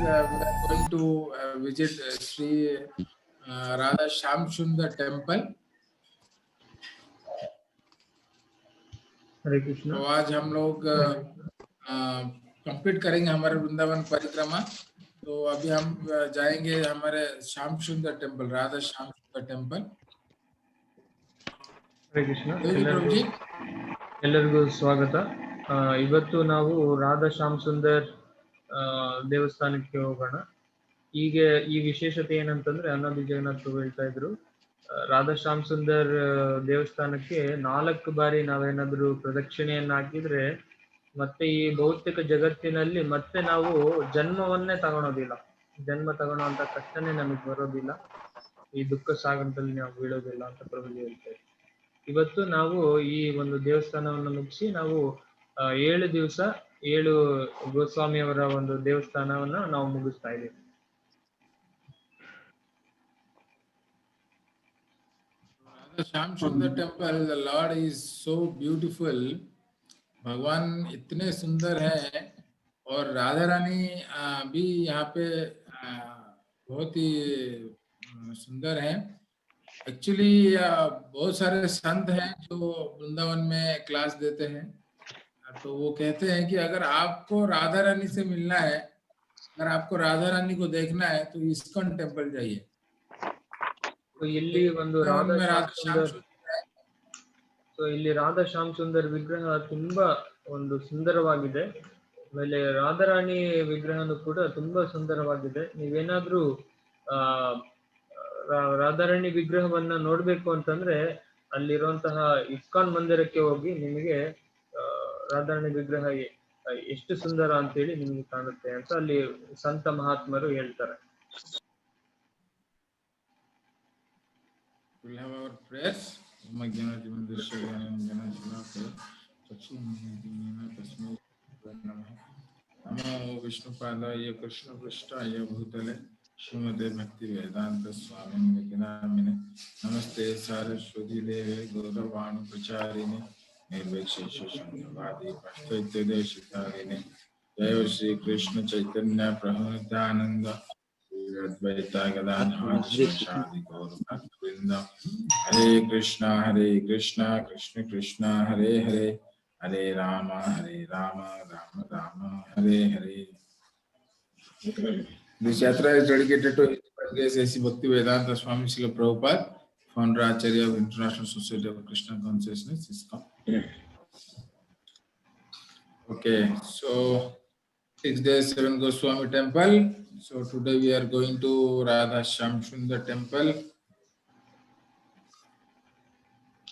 we are going to visit Sri Radha Shyam Sundar temple. हरे कृष्ण। तो आज हम लोग कंप्लीट करेंगे हमारे वृंदावन परिक्रमा। तो अभी हम जाएंगे हमारे श्याम सुंदर टेम्पल, राधा श्याम सुंदर टेम्पल। हरे कृष्ण। प्रभुजी ಎಲ್ಲರಿಗೂ ಸ್ವಾಗತ। ಇವತ್ತು ನಾವು ರಾಧಾ ಶ್ಯಾಮ್ ಸುಂದರ್ ದೇವಸ್ಥಾನಕ್ಕೆ ಹೋಗೋಣ। ಈಗ ಈ ವಿಶೇಷತೆ ಏನಂತಂದ್ರೆ ಅನ್ನಾದಿ ಜಗನ್ನಾಥ್ ಪ್ರಭು ಹೇಳ್ತಾ ಇದ್ರು, ರಾಧಾ ಶ್ಯಾಮ್ ಸುಂದರ್ ದೇವಸ್ಥಾನಕ್ಕೆ 4 ಬಾರಿ ನಾವೇನಾದ್ರೂ ಪ್ರದಕ್ಷಿಣೆಯನ್ನ ಹಾಕಿದ್ರೆ ಮತ್ತೆ ಈ ಭೌತಿಕ ಜಗತ್ತಿನಲ್ಲಿ ಮತ್ತೆ ನಾವು ಜನ್ಮವನ್ನೇ ತಗೊಳೋದಿಲ್ಲ, ಜನ್ಮ ತಗೊಳ್ಳೋಂತ ಕಷ್ಟನೇ ನಮಗೆ ಬರೋದಿಲ್ಲ, ಈ ದುಃಖ ಸಾಗರದಲ್ಲಿ ನಾವು ಬೀಳೋದಿಲ್ಲ ಅಂತ ಪ್ರಭುಜಿ ಹೇಳ್ತಾರೆ। ಇವತ್ತು ನಾವು ಈ ಒಂದು ದೇವಸ್ಥಾನವನ್ನು ಮುಗಿಸಿ ನಾವು 7 ದಿವಸ 7 ಗೋಸ್ವಾಮಿಯವರ ಒಂದು ದೇವಸ್ಥಾನವನ್ನ ನಾವು ಮುಗಿಸ್ತಾ ಇದ್ದೀವಿ। श्याम सुंदर temple, the Lord is so beautiful। भगवान इतने सुंदर हैं और राधा रानी भी यहाँ पे बहुत ही सुंदर हैं। एक्चुअली बहुत सारे संत हैं जो वृंदावन में क्लास देते हैं, तो वो कहते हैं कि अगर आपको राधा रानी से मिलना है, अगर आपको राधा रानी को देखना है तो इस्कॉन टेम्पल जाइए। ಇಲ್ಲಿ ಒಂದು ರಾಧಾ ಶ್ಯಾಮ್ ಸುಂದರ್ ವಿಗ್ರಹ ತುಂಬಾ ಒಂದು ಸುಂದರವಾಗಿದೆ, ಆಮೇಲೆ ರಾಧಾರಾಣಿ ವಿಗ್ರಹನು ಕೂಡ ತುಂಬಾ ಸುಂದರವಾಗಿದೆ। ನೀವೇನಾದ್ರೂ ರಾಧಾರಾಣಿ ವಿಗ್ರಹವನ್ನ ನೋಡ್ಬೇಕು ಅಂತಂದ್ರೆ ಅಲ್ಲಿರುವಂತಹ ಇಸ್ಕಾನ್ ಮಂದಿರಕ್ಕೆ ಹೋಗಿ ನಿಮಗೆ ರಾಧಾರಾಣಿ ವಿಗ್ರಹ ಎಷ್ಟು ಸುಂದರ ಅಂತೇಳಿ ನಿಮ್ಗೆ ಕಾಣುತ್ತೆ ಅಂತ ಅಲ್ಲಿ ಸಂತ ಮಹಾತ್ಮರು ಹೇಳ್ತಾರೆ। We'll have our prayers. नमो विष्णुपादाय कृष्णपृष्ठाय भूतले श्रीमते भक्ति वेदांत स्वामिने नामिने नमस्ते सारस्वती देवे गौरवाणी प्रचारिणे निर्विशेष शून्यवादी पाश्चात्यदेशिकारिणे जय श्री कृष्ण चैतन्य प्रभु नित्यानंद अद्वैता गदाधर श्रीवासादि गौर भक्तवृंद। हरे कृष्णा कृष्ण कृष्ण हरे हरे, हरे Ram Ram Ram Hare Hare. This yatra is dedicated to His Grace A.C. Bhaktivedanta Swami Srila Prabhupada, founder Acharya of International Society of Krishna Consciousness, ISKCON. Okay, so 6 days 7 Goswami temple. So today we are going to Radha Shyam Sundar temple.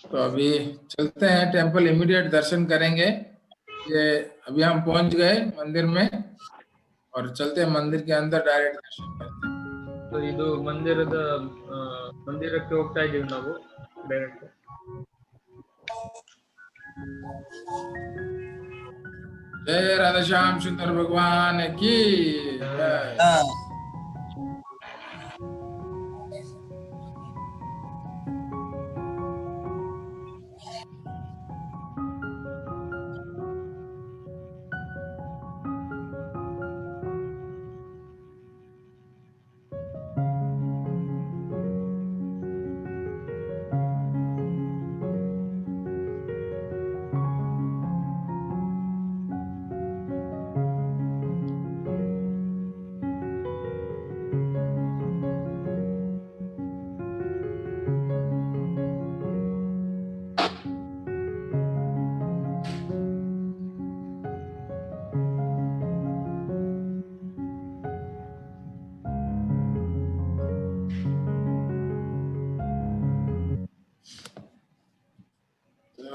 तो अभी चलते हैं temple, immediate दर्शन करेंगे। ये अभी हम पहुंच गए मंदिर में और चलते हैं मंदिर के अंदर, डायरेक्ट दर्शन करते हैं। तो ಇದು ಮಂದಿರಕ್ಕೆ ಹೋಗ್ತಾ ಇದೀವಿ ನಾವು ಡೈರೆಕ್ಟ್। जय राधा श्याम सुंदर भगवान की जय।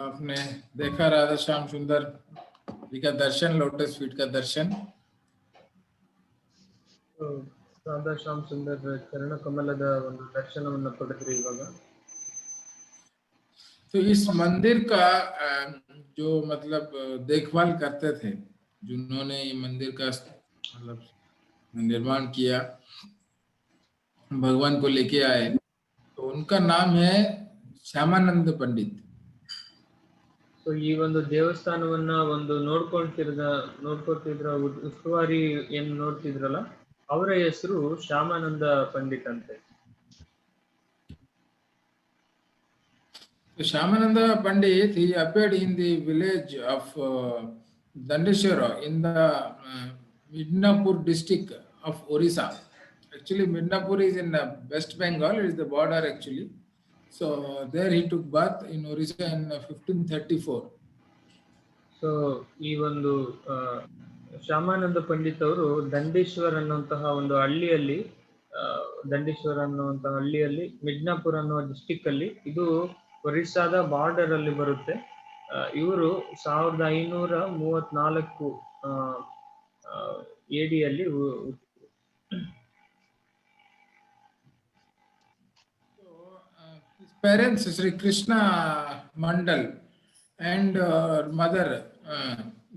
आपने देखा राधा श्याम सुंदर जी का दर्शन, लोटस फीट का दर्शन। राधा श्याम सुंदर चरण कमलದ ಒಂದು ದರ್ಶನವನ್ನು ಪಡೆದ್ರಿ ಇವಾಗ। तो इस मंदिर का जो मतलब देखभाल करते थे, जिन्होंने ये मंदिर का मतलब निर्माण किया, भगवान को लेके आए, तो उनका नाम है श्यामानंद पंडित। ಸೊ ಈ ಒಂದು ದೇವಸ್ಥಾನವನ್ನ ಒಂದು ನೋಡ್ಕೊಳ್ತಿದ್ರ ಉಸ್ತುವಾರಿ ಏನ್ ನೋಡ್ತಿದ್ರಲ್ಲ ಅವರ ಹೆಸರು ಶ್ಯಾಮಾನಂದ ಪಂಡಿತ್ ಅಂತೆ. So Shyamananda Pandit, he appeared in the village of Dandeshwara in the Midnapur district of Orissa. Actually, Midnapur is in West Bengal, it is the border actually. So there he took birth in Orissa in 1534. So ಈ ಒಂದು ಶ್ಯಾಮಾನಂದ ಪಂಡಿತ್ ಅವರು ದಂಡೇಶ್ವರ್ ಅನ್ನುವಂತಹ ಒಂದು ಹಳ್ಳಿಯಲ್ಲಿ ದಂಡೇಶ್ವರ ಅನ್ನುವಂತಹ ಹಳ್ಳಿಯಲ್ಲಿ ಮಿಡ್ನಾಪುರ್ ಅನ್ನುವ district ಅಲ್ಲಿ, ಇದು ಒರಿಸ್ಸಾದ ಬಾರ್ಡರ್ ಅಲ್ಲಿ ಬರುತ್ತೆ. ಇವರು 1534 AD-ಯಲ್ಲಿ his parents Sri Krishna Mandal and mother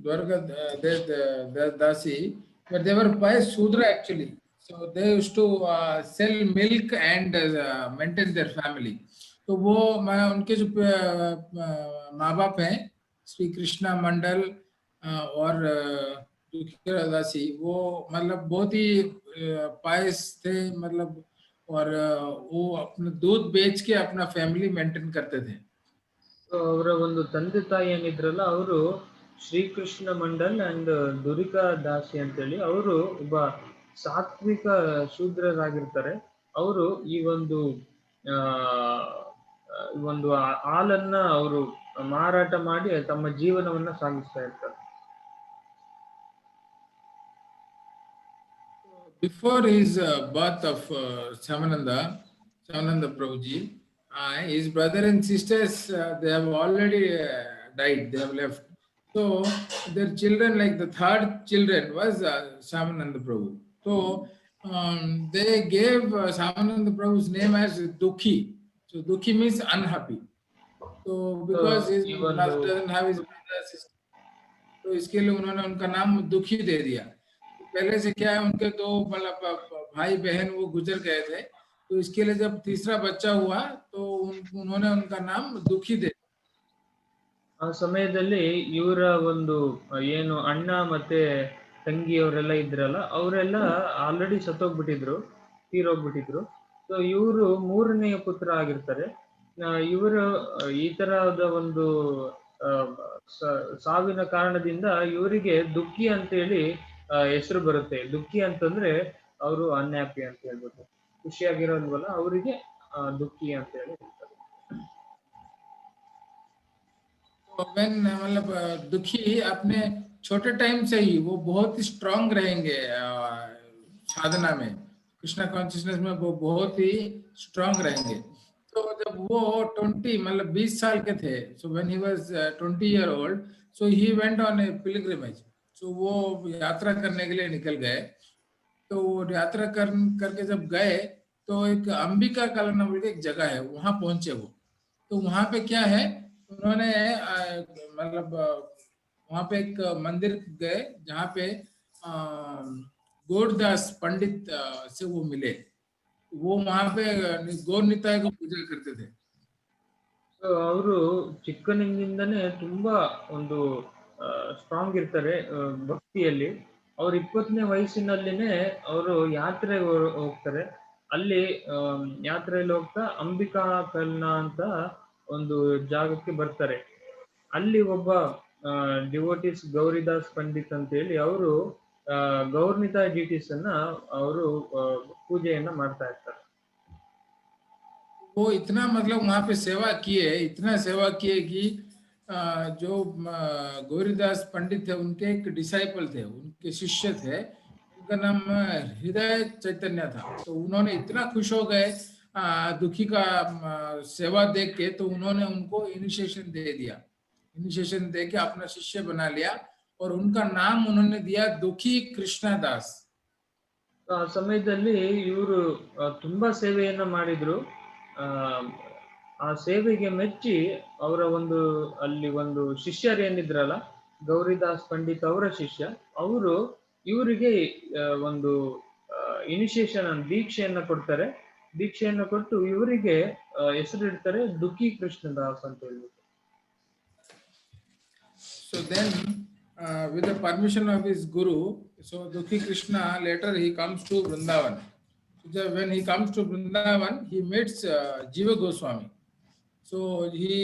Dwarga Dasi, but they were pious Shudra actually. So they used to sell milk and maintain their family. तो वो मैं उनके जो माँ बाप हैं श्री कृष्णा मंडल और दुखीरा दासी, वो मतलब बहुत ही पायस थे, मतलब और वो अपना दूध बेच के अपना फैमिली मेंटेन करते थे. ಅವರ ಒಂದು ತಂದೆ ತಾಯಿ ಏನಿದ್ರಲ್ಲ ಅವರು ಶ್ರೀಕೃಷ್ಣ ಮಂಡಲ್ ಅಂಡ್ ದುರಿಕಾ ದಾಸಿ ಅಂತೇಳಿ ಅವರು ಒಬ್ಬ ಸಾತ್ವಿಕ ಶೂದ್ರರಾಗಿರ್ತಾರೆ. ಅವರು ಈ ಒಂದು ಹಾಲನ್ನ ಅವರು ಮಾರಾಟ ಮಾಡಿ ತಮ್ಮ ಜೀವನವನ್ನ ಸಾಗಿಸ್ತಾ ಇರ್ತಾರೆ. Before his birth of Shyamananda Prabhuji, his brother and sisters, they have already died, they have left. So their children, like the third children was Shyamananda Prabhu. So they gave Shyamananda Prabhu's name as Dukhi. So Dukhi means unhappy. So because his brother doesn't have his brother sister, तो इसके लिए उन्होंने उनका नाम दुखी दे दिया. पहले से क्या है, उनके दो मतलब भाई बहन वो गुजर गए थे, तो इसके लिए जब तीसरा बच्चा हुआ तो उन्होंने उनका नाम दुखी दे. ಆ ಸಮಯದಲ್ಲಿ ಇವರ ಒಂದು ಏನು ಅಣ್ಣ ಮತ್ತೆ ತಂಗಿಯವರೆಲ್ಲ ಇದ್ರಲ್ಲ, ಅವರೆಲ್ಲ ಆಲ್ರೆಡಿ ಸತ್ತೋಗ್ಬಿಟ್ಟಿದ್ರು, ತೀರೋಗ್ಬಿಟ್ಟಿದ್ರು. ಸೊ ಇವರು ಮೂರನೆಯ ಪುತ್ರ ಆಗಿರ್ತಾರೆ. ಇವರು ಈ ತರಹದ ಒಂದು ಸಾವಿನ ಕಾರಣದಿಂದ ಇವರಿಗೆ ದುಃಖಿ ಅಂತೇಳಿ ಹೆಸರು ಬರುತ್ತೆ. ದುಃಖಿ ಅಂತಂದ್ರೆ ಅವರು ಅನ್ಹ್ಯಾಪಿ ಅಂತ ಹೇಳ್ಬೋದು, ಖುಷಿಯಾಗಿರೋಲ್ವಲ್ಲ ಅವರಿಗೆ ದುಃಖಿ ಅಂತ ಹೇಳಿ ಹೇಳ್ತಾರೆ. when मतलब दुखी अपने छोटे टाइम से ही वो बहुत ही स्ट्रांग रहेंगे साधना में, कृष्णा कॉन्शियसनेस में वो बहुत ही स्ट्रांग रहेंगे. तो जब वो 20 मतलब 20 साल के थे, so when he was 20 year old, so he went on a pilgrimage. So वो यात्रा करने के लिए निकल गए. तो यात्रा करके जब गए तो एक अंबिका काला नाम की एक जगह है, वहां पहुंचे वो. तो वहां पे क्या है, उन्होंने मतलब वहां पे एक मंदिर गए जहाँ पे गौरदास पंडित से वो मिले. वो वहां पे गौर निताय को पूजा करते थे. ಸೊ ಅವರು ಚಿಕ್ಕನಿಂದನೇ ತುಂಬಾ ಒಂದು ಸ್ಟ್ರಾಂಗ್ ಇರ್ತಾರೆ ಭಕ್ತಿಯಲ್ಲಿ. ಅವ್ರ 20ನೇ ವಯಸ್ಸಿನಲ್ಲಿನೇ ಅವರು ಯಾತ್ರೆಗೆ ಹೋಗ್ತಾರೆ. ಅಲ್ಲಿ ಯಾತ್ರೆಯಲ್ಲಿ ಹೋಗ್ತಾ ಅಂಬಿಕಾ ಕಲ್ನ ಅಂತ ಒಂದು ಜಾಗಕ್ಕೆ ಬರ್ತಾರೆ. ಅಲ್ಲಿ ಒಬ್ಬ ಡಿವೋಟಿಸ್ ಗೌರಿದಾಸ್ ಪಂಡಿತ್ ಅಂತ ಹೇಳಿ ಅವರು ಗೌರ್ನಿತಾ ಡಿಟಿಸ್ ಅನ್ನ ಅವರು ಪೂಜೆಯನ್ನ ಮಾಡ್ತಾ ಇರ್ತಾರೆ. वो इतना मतलब वहां पे सेवा किए, इतना सेवा किए कि जो गौरीदास पंडित थे उनके एक डिसाइपल थे, उनके शिष्य थे, उनका नाम हृदय चैतन्य था. तो उन्होंने इतना खुश हो गए दुखी का सेवा देख के, तो उन्होंने उनको इनिशिएशन दे दिया. इनिशिएशन दे के अपना शिष्य बना लिया और उनका नाम उन्होंने दिया दुखी कृष्णा दास. ಆ ಸಮಯದಲ್ಲಿ ಇವರು ತುಂಬಾ ಸೇವೆಯನ್ನ ಮಾಡಿದ್ರು. ಆ ಸೇವೆಗೆ ಮೆಚ್ಚಿ ಅವರ ಒಂದು ಅಲ್ಲಿ ಒಂದು ಶಿಷ್ಯರು ಏನಿದ್ರಲ್ಲ, ಗೌರಿದಾಸ್ ಪಂಡಿತ್ ಅವರ ಶಿಷ್ಯ, ಅವರು ಇವರಿಗೆ ಒಂದು ಇನಿಷಿಯೇಷನ್ ದೀಕ್ಷೆಯನ್ನ ಕೊಡ್ತಾರೆ. ದೀಕ್ಷೆಯನ್ನ ಕೊಟ್ಟು ಇವರಿಗೆ ಹೆಸರಿಡ್ತಾರೆ ದುಃಖಿ ಕೃಷ್ಣದಾಸ್ ಅಂತ ಹೇಳ್ಬಿಟ್ಟು. So then with the permission of his guru. So Dukhi Krishna later he comes to Vrindavan. So when he comes to Vrindavan, he meets Jiva Goswami. So he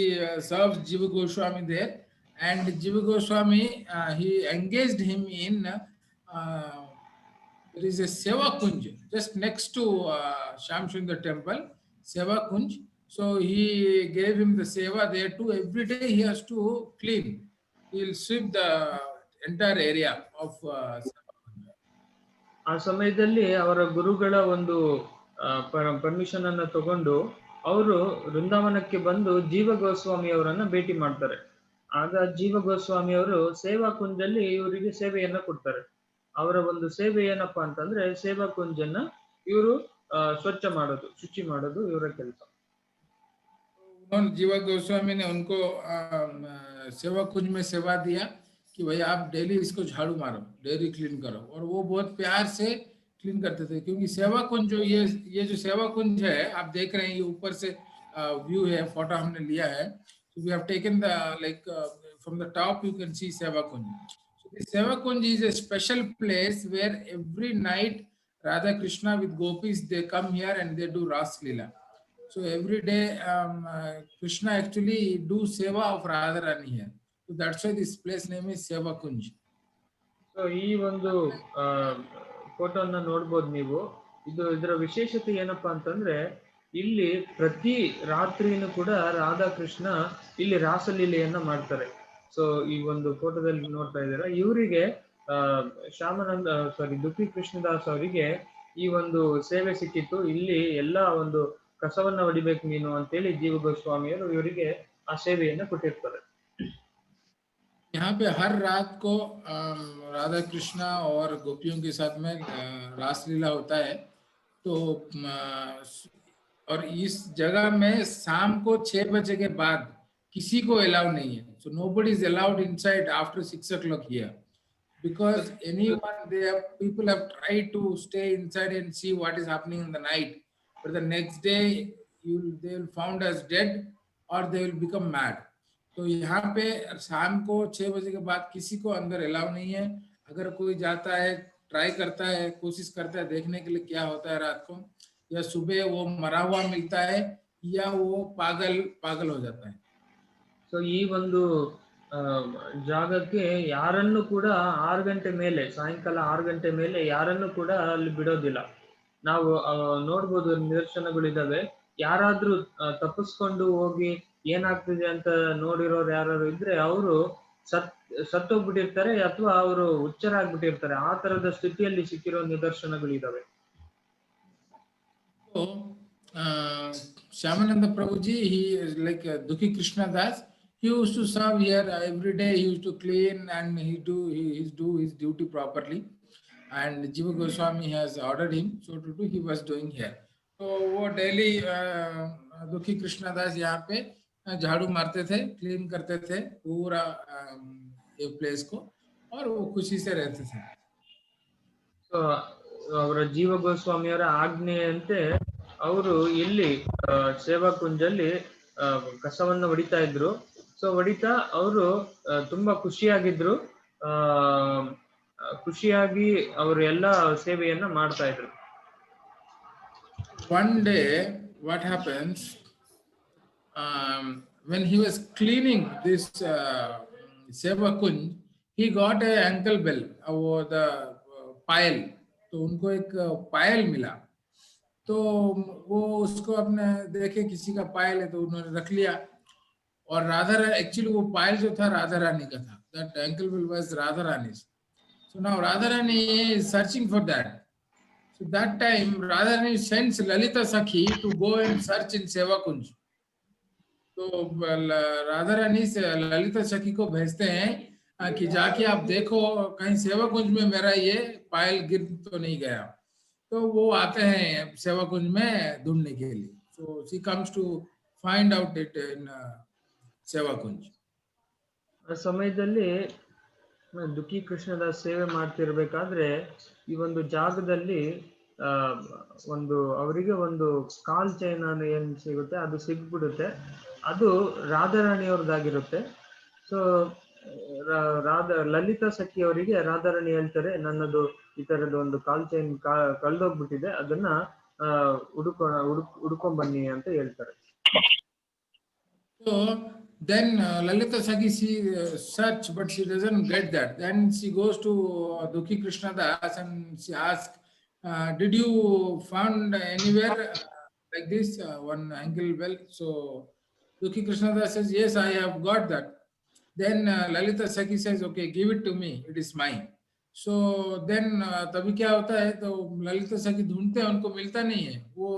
serves Jiva Goswami there, and Jiva Goswami he engaged him in there is a Seva Kunj just next to Shyam Sundar temple, Seva Kunj. So he gave him the Seva there too. Every day he has to clean. He will sweep the entire area of Seva Kunj. ಆ ಸಮಯದಲ್ಲಿ ಅವರ ಗುರುಗಳ ಒಂದು permission ಅನ್ನ ತಗೊಂಡು ಅವರು ವೃಂದಾವನಕ್ಕೆ ಬಂದು ಜೀವ ಗೋಸ್ವಾಮಿ ಅವರನ್ನ ಭೇಟಿ ಮಾಡ್ತಾರೆ. ಆಗ ಜೀವ ಗೋಸ್ವಾಮಿ ಅವರು ಸೇವಾ ಕುಂಜಲ್ಲಿ ಇವರಿಗೆ ಸೇವೆಯನ್ನ ಕೊಡ್ತಾರೆ. ಅವರ ಒಂದು ಸೇವೆ ಏನಪ್ಪಾ ಅಂತಂದ್ರೆ ಸೇವಾ ಕುಂಜನ್ನ ಇವರು ಸ್ವಚ್ಛ ಮಾಡೋದು, ಶುಚಿ ಮಾಡೋದು ಇವರ ಕೆಲಸ. उन्होंने जीवा गोस्वामी ने उनको सेवा कुंज में सेवा दिया कि भाई आप डेली इसको झाड़ू मारो, डेली क्लीन करो, और वो बहुत प्यार से क्लीन करते थे. क्योंकि सेवा कुंज जो ये जो सेवा कुंज है आप देख रहे हैं, ये ऊपर से व्यू है, फोटो हमने लिया है. So we have taken the like from the top you can see Seva Kunj. So the Seva Kunj is a special place where every night Radha Krishna with gopis they come here and they do Ras Leela. So every day Krishna actually do seva of Radharani here. So that's why this place name is Seva Kunj. So ಈ ಒಂದು ಫೋಟೋನ ನೋಡ್ಬೋದು ನೀವು. ಇದರ ವಿಶೇಷತೆ ಏನಪ್ಪಾ ಅಂತಂದ್ರೆ ಇಲ್ಲಿ ಪ್ರತಿ ರಾತ್ರಿನೂ ಕೂಡ ರಾಧಾಕೃಷ್ಣ ಇಲ್ಲಿ ರಾಸಲೀಲೆಯನ್ನ ಮಾಡ್ತಾರೆ. ಸೊ ಈ ಒಂದು ಫೋಟೋದಲ್ಲಿ ನೋಡ್ತಾ ಇದ್ದೀರಾ, ಇವರಿಗೆ ದುಃಖಿ ಕೃಷ್ಣದಾಸ್ ಅವರಿಗೆ ಈ ಒಂದು ಸೇವೆ ಸಿಕ್ಕಿತ್ತು. ಇಲ್ಲಿ ಎಲ್ಲಾ ಒಂದು ಕಸವನ್ನ ಹೊಡಿಬೇಕು ನೀನು ಅಂತೇಳಿ ಜೀವ ಗೋಸ್ವಾಮಿಯವರು ಇವರಿಗೆ ಆ ಸೇವೆಯನ್ನ ಕೊಟ್ಟಿರ್ತಾರೆ. यहाँ पे हर रात को राधा कृष्णा और गोपियों के साथ में रासलीला होता है. तो और इस जगह में शाम को 6 बजे के बाद किसी को अलाउ नहीं है. So nobody is allowed inside after 6 o'clock here, because anyone people have tried to stay inside and see what is happening in the night, but the next day they will found as dead or they will become mad. तो यहाँ पे शाम को 6 बजे के बाद किसी को अंदर अलाउ नहीं है. अगर कोई जाता है, ट्राई करता है, कोशिश करता है देखने के लिए क्या होता है रात को, या सुबह वो मरा हुआ मिलता है या वो पागल हो जाता है. ಸೊ ಈ ಒಂದು ಜಾಗಕ್ಕೆ ಯಾರನ್ನು ಕೂಡ 6 ಗಂಟೆ ಮೇಲೆ, ಸಾಯಂಕಾಲ 6 ಗಂಟೆ ಮೇಲೆ ಯಾರನ್ನು ಕೂಡ ಅಲ್ಲಿ ಬಿಡೋದಿಲ್ಲ. ನಾವು ನೋಡ್ಬೋದು ನಿದರ್ಶನಗಳಿದಾವೆ. ಯಾರಾದ್ರೂ ತಪ್ಪಿಸ್ಕೊಂಡು ಹೋಗಿ ಏನಾಗ್ತಿದೆ ಅಂತ ನೋಡಿರೋರು ಯಾರು ಇದ್ರೆ ಅವರು ಸತ್ತೋಗ್ಬಿಟ್ಟಿರ್ತಾರೆ ಅಥವಾ ಅವರು ಹುಚ್ಚರಾಗ್ಬಿಟ್ಟಿರ್ತಾರೆ. ಆ ತರದ ಸ್ಥಿತಿಯಲ್ಲಿ ಸಿಕ್ಕಿರೋ ನಿದರ್ಶನಗಳಿದಾವೆ. Shyamananda Prabhuji, he is like Dukhi Krishna Das. He used to serve here every day. He used to clean and he do his duty properly. And Jiva Goswami has ordered him so to do. He was doing here. So वो daily दुखी कृष्णा दास यहाँ पे झाड़ू मारते थे, clean करते थे पूरा ये प्लेस को, और वो खुशी से रहते थे. ಸೊ ಅವರ ಜೀವ ಗೋಸ್ವಾಮಿಯವರ ಆಜ್ಞೆಯಂತೆ ಅವರು ಇಲ್ಲಿ ಸೇವಾ ಕುಂಜಲ್ಲಿ ಕಸವನ್ನ ಹೊಡಿತಾ ಇದ್ರು. ಸೊ ಹೊಡಿತಾ ಅವರು ತುಂಬಾ ಖುಷಿಯಾಗಿದ್ರು. ಖುಷಿಯಾಗಿ ಅವರು ಎಲ್ಲಾ ಸೇವೆಯನ್ನ ಮಾಡ್ತಾ ಇದ್ರು. One day what happens, when he was cleaning this Seva Kunj, he got a ankle bell or the पायल. तो उनको एक पायल मिला, तो वो उसको अपने देखे किसी का पायल है तो उन्होंने रख लिया. और एक्चुअली वो पायल जो था राधा रानी का था. That ankle bell was Radha Rani's. So now Radha Rani is searching for that. So that time Radha Rani sends Lalita Sakhi to go and search in Seva Kunj. तो राधा रानी से ललिता सखी को भेजते हैं कि जाके आप देखो कहीं सेवा कुंज में मेरा ये पायल गिर तो नहीं गया. तो वो आते हैं सेवा कुंज में ढूंढने के लिए. So she comes to find out it in सेवा कुंज. ಆ ಸಮಯದಲ್ಲಿ ದುಃಖಿ ಕೃಷ್ಣದಾಸ್ ಸೇವೆ ಮಾಡ್ತಿರ್ಬೇಕಾದ್ರೆ ಈ ಒಂದು ಜಾಗದಲ್ಲಿ ಒಂದು ಅವರಿಗೆ ಒಂದು ಕಾಲ್ ಚೈನ್ ಏನ್ ಸಿಗುತ್ತೆ ಅದು ಸಿಗ್ಬಿಡುತ್ತೆ. ಅದು ರಾಧಾರಾಣಿಯವ್ರದ್ದಾಗಿರುತ್ತೆ. ಸೊ ಲಲಿತಾ ಸಖಿ ಅವರಿಗೆ ರಾಧಾರಾಣಿ ಹೇಳ್ತಾರೆ, ನನ್ನದು ಈ ತರದ ಒಂದು ಕಾಲ್ ಚೈನ್ ಕಳ್ದೋಗ್ಬಿಟ್ಟಿದೆ, ಅದನ್ನ ಹುಡ್ಕೊಂಡ್ ಬನ್ನಿ ಅಂತ ಹೇಳ್ತಾರೆ. So then Lalita Sakhi she search, but she doesn't get that. Then she goes to Dukhi Krishna Das and she asks, did you found anywhere like this one ankle bell? So Dukhi Krishna Das says, yes, I have got that. Then Lalita Sakhi says, okay, give it to me, it is mine. So then तभी क्या होता है, तो ललिता सखी ढूंढते हैं, उनको मिलता नहीं है। वो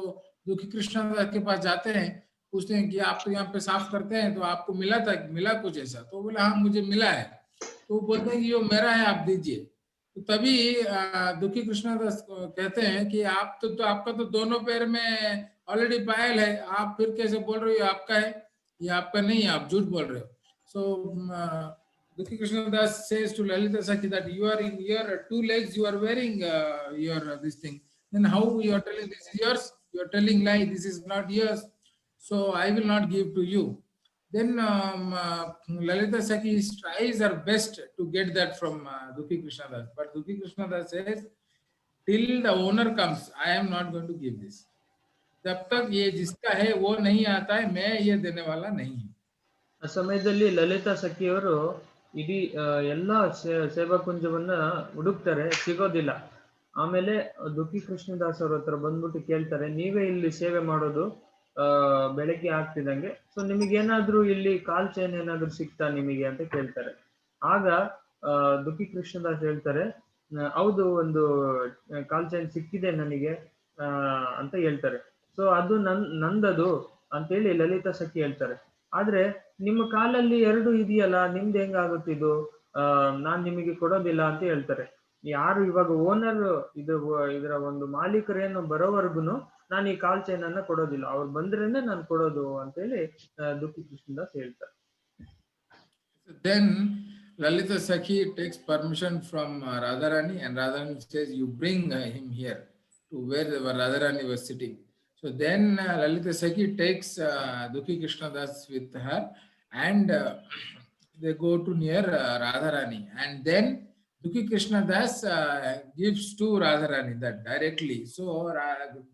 दुखी कृष्णा दास के पास जाते हैं, पूछते हैं कि आप तो यहाँ पे साफ करते हैं, तो आपको मिला था, मिला कुछ ऐसा? तो बोला हाँ मुझे मिला है। तो वो बोलते हैं कि ये मेरा है, आप दीजिए। तो तभी दुखी कृष्णदास कहते हैं कि आप तो आपका तो दोनों पैर में ऑलरेडी पायल है, आप फिर कैसे बोल रहे हो आपका है? ये आपका नहीं है, आप झूठ बोल रहे हो। So Dukhi Krishnadas says to Lalita Sakhi that you are in your 2 legs, you are wearing your this thing. Then how you are telling this is yours? You are telling lie, this is not yours. So I will not give to you. Then Lalita Sakhi tries her best to get that from Dukhi Krishnadas. But Dukhi Krishnadas says, till the owner comes, I am not going to give this. जब तक ये जिसका है वो नहीं आता है, मैं ये देने वाला नहीं हूँ। ಆ ಸಮಯದಲ್ಲಿ ಲಲಿತಾ ಸಖಿಯವರು ಇಡೀ ಎಲ್ಲಾ ಸೇವಾ ಕುಂಜವನ್ನ ಹುಡುಕ್ತಾರೆ, ಸಿಗೋದಿಲ್ಲ. ಆಮೇಲೆ ದುಃಖಿ ಕೃಷ್ಣದಾಸ್ ಅವ್ರ ಹತ್ರ ಬಂದ್ಬಿಟ್ಟು ಕೇಳ್ತಾರೆ, ನೀವೇ ಇಲ್ಲಿ ಸೇವೆ ಮಾಡೋದು ಬೆಳಗ್ಗೆ ಆಗ್ತಿದಂಗೆ, ಸೊ ನಿಮಗೇನಾದ್ರೂ ಇಲ್ಲಿ ಕಾಲ್ ಚೈನ್ ಏನಾದ್ರು ಸಿಗ್ತಾ ನಿಮಗೆ ಅಂತ ಕೇಳ್ತಾರೆ. ಆಗ ದುಃಖಿ ಕೃಷ್ಣದಾಸ್ ಹೇಳ್ತಾರೆ, ಹೌದು ಒಂದು ಕಾಲ್ ಚೈನ್ ಸಿಕ್ಕಿದೆ ನನಗೆ ಅಂತ ಹೇಳ್ತಾರೆ. ಸೊ ಅದು ನಂದದು ಅಂತೇಳಿ ಲಲಿತಾ ಸಖಿ ಹೇಳ್ತಾರೆ. ಆದ್ರೆ ನಿಮ್ಮ ಕಾಲಲ್ಲಿ 2 ಇದೆಯಲ್ಲ, ನಿಮ್ದು ಹೆಂಗಾಗುತ್ತಿದ್ದು, ನಾನ್ ನಿಮಗೆ ಕೊಡೋದಿಲ್ಲ ಅಂತ ಹೇಳ್ತಾರೆ. ಯಾರು ಇವಾಗ ಓನರ್ ಇದರ ಒಂದು ಮಾಲೀಕರೇನು ಬರೋವರೆಗುನು ನಾನು ಈ ಕಾಲ್ ಚೈನ್ ಅನ್ನ ಕೊಡೋದಿಲ್ಲ, ಅವ್ರು ಬಂದ್ರೇನೆ ನಾನು ಕೊಡೋದು ಅಂತೇಳಿ ದುಃಖಿ ಕೃಷ್ಣದಾಸ್ ಹೇಳ್ತಾರೆ. Then Lalita Sakhi takes permission from Radharani, and Radharani says, you bring him here to where Radharani was sitting. So then Lalita Sakhi takes Dukhi Krishnadas with her, and they go to near Radharani, and then Dukhi Krishnadas gives to Radharani that directly. So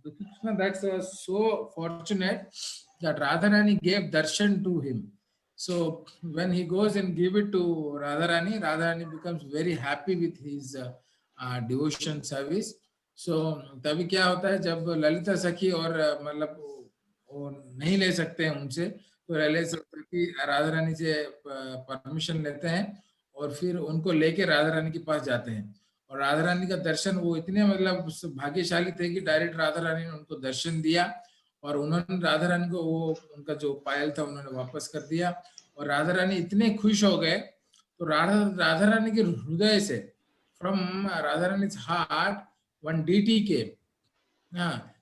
Dukhi Krishnadas was so fortunate that Radharani gave darshan to him. So when he goes and give it to Radharani, Radharani becomes very happy with his devotion service. So तभी क्या होता है, जब ललिता सखी और मतलब वो नहीं ले सकते हैं उनसे, तो ललिता सखी राधारानी से परमिशन लेते हैं और फिर उनको लेके राधारानी के पास जाते हैं। और राधारानी का दर्शन, वो इतने मतलब भाग्यशाली थे कि डायरेक्ट राधारानी ने उनको दर्शन दिया, और उन्होंने राधारानी को वो उनका जो पायल था उन्होंने वापस कर दिया। और राधारानी इतने खुश हो गए, तो राधारानी के हृदय से, from राधारानी's heart, one deity came.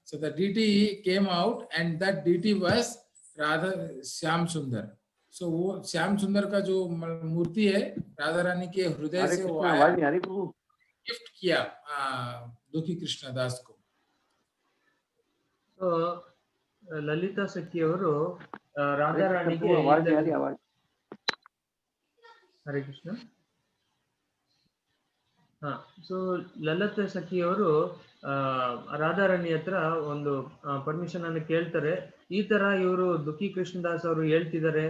So the deity came out, and that deity was Radha Shyam Sundar. So वो श्याम सुंदर का जो मूर्ति है, राधारानी के हृदय से वो आया, गिफ्ट किया दुखी कृष्णदास को. So ಲಲಿತಾ ಸಖಿ ಅವರು ರಾಧಾರಾಣಿಗೆ ಹರೇ ಕೃಷ್ಣ. ಸೊ ಲಲಿತಾ ಸಖಿ ಅವರು ರಾಧಾರಾಣಿ ಹತ್ರ ಒಂದು ಪರ್ಮಿಷನ್ ಅನ್ನು ಕೇಳ್ತಾರೆ. ಈ ತರ ಇವರು ದುಃಖಿ ಕೃಷ್ಣದಾಸ್ ಅವರು ಹೇಳ್ತಿದ್ದಾರೆ,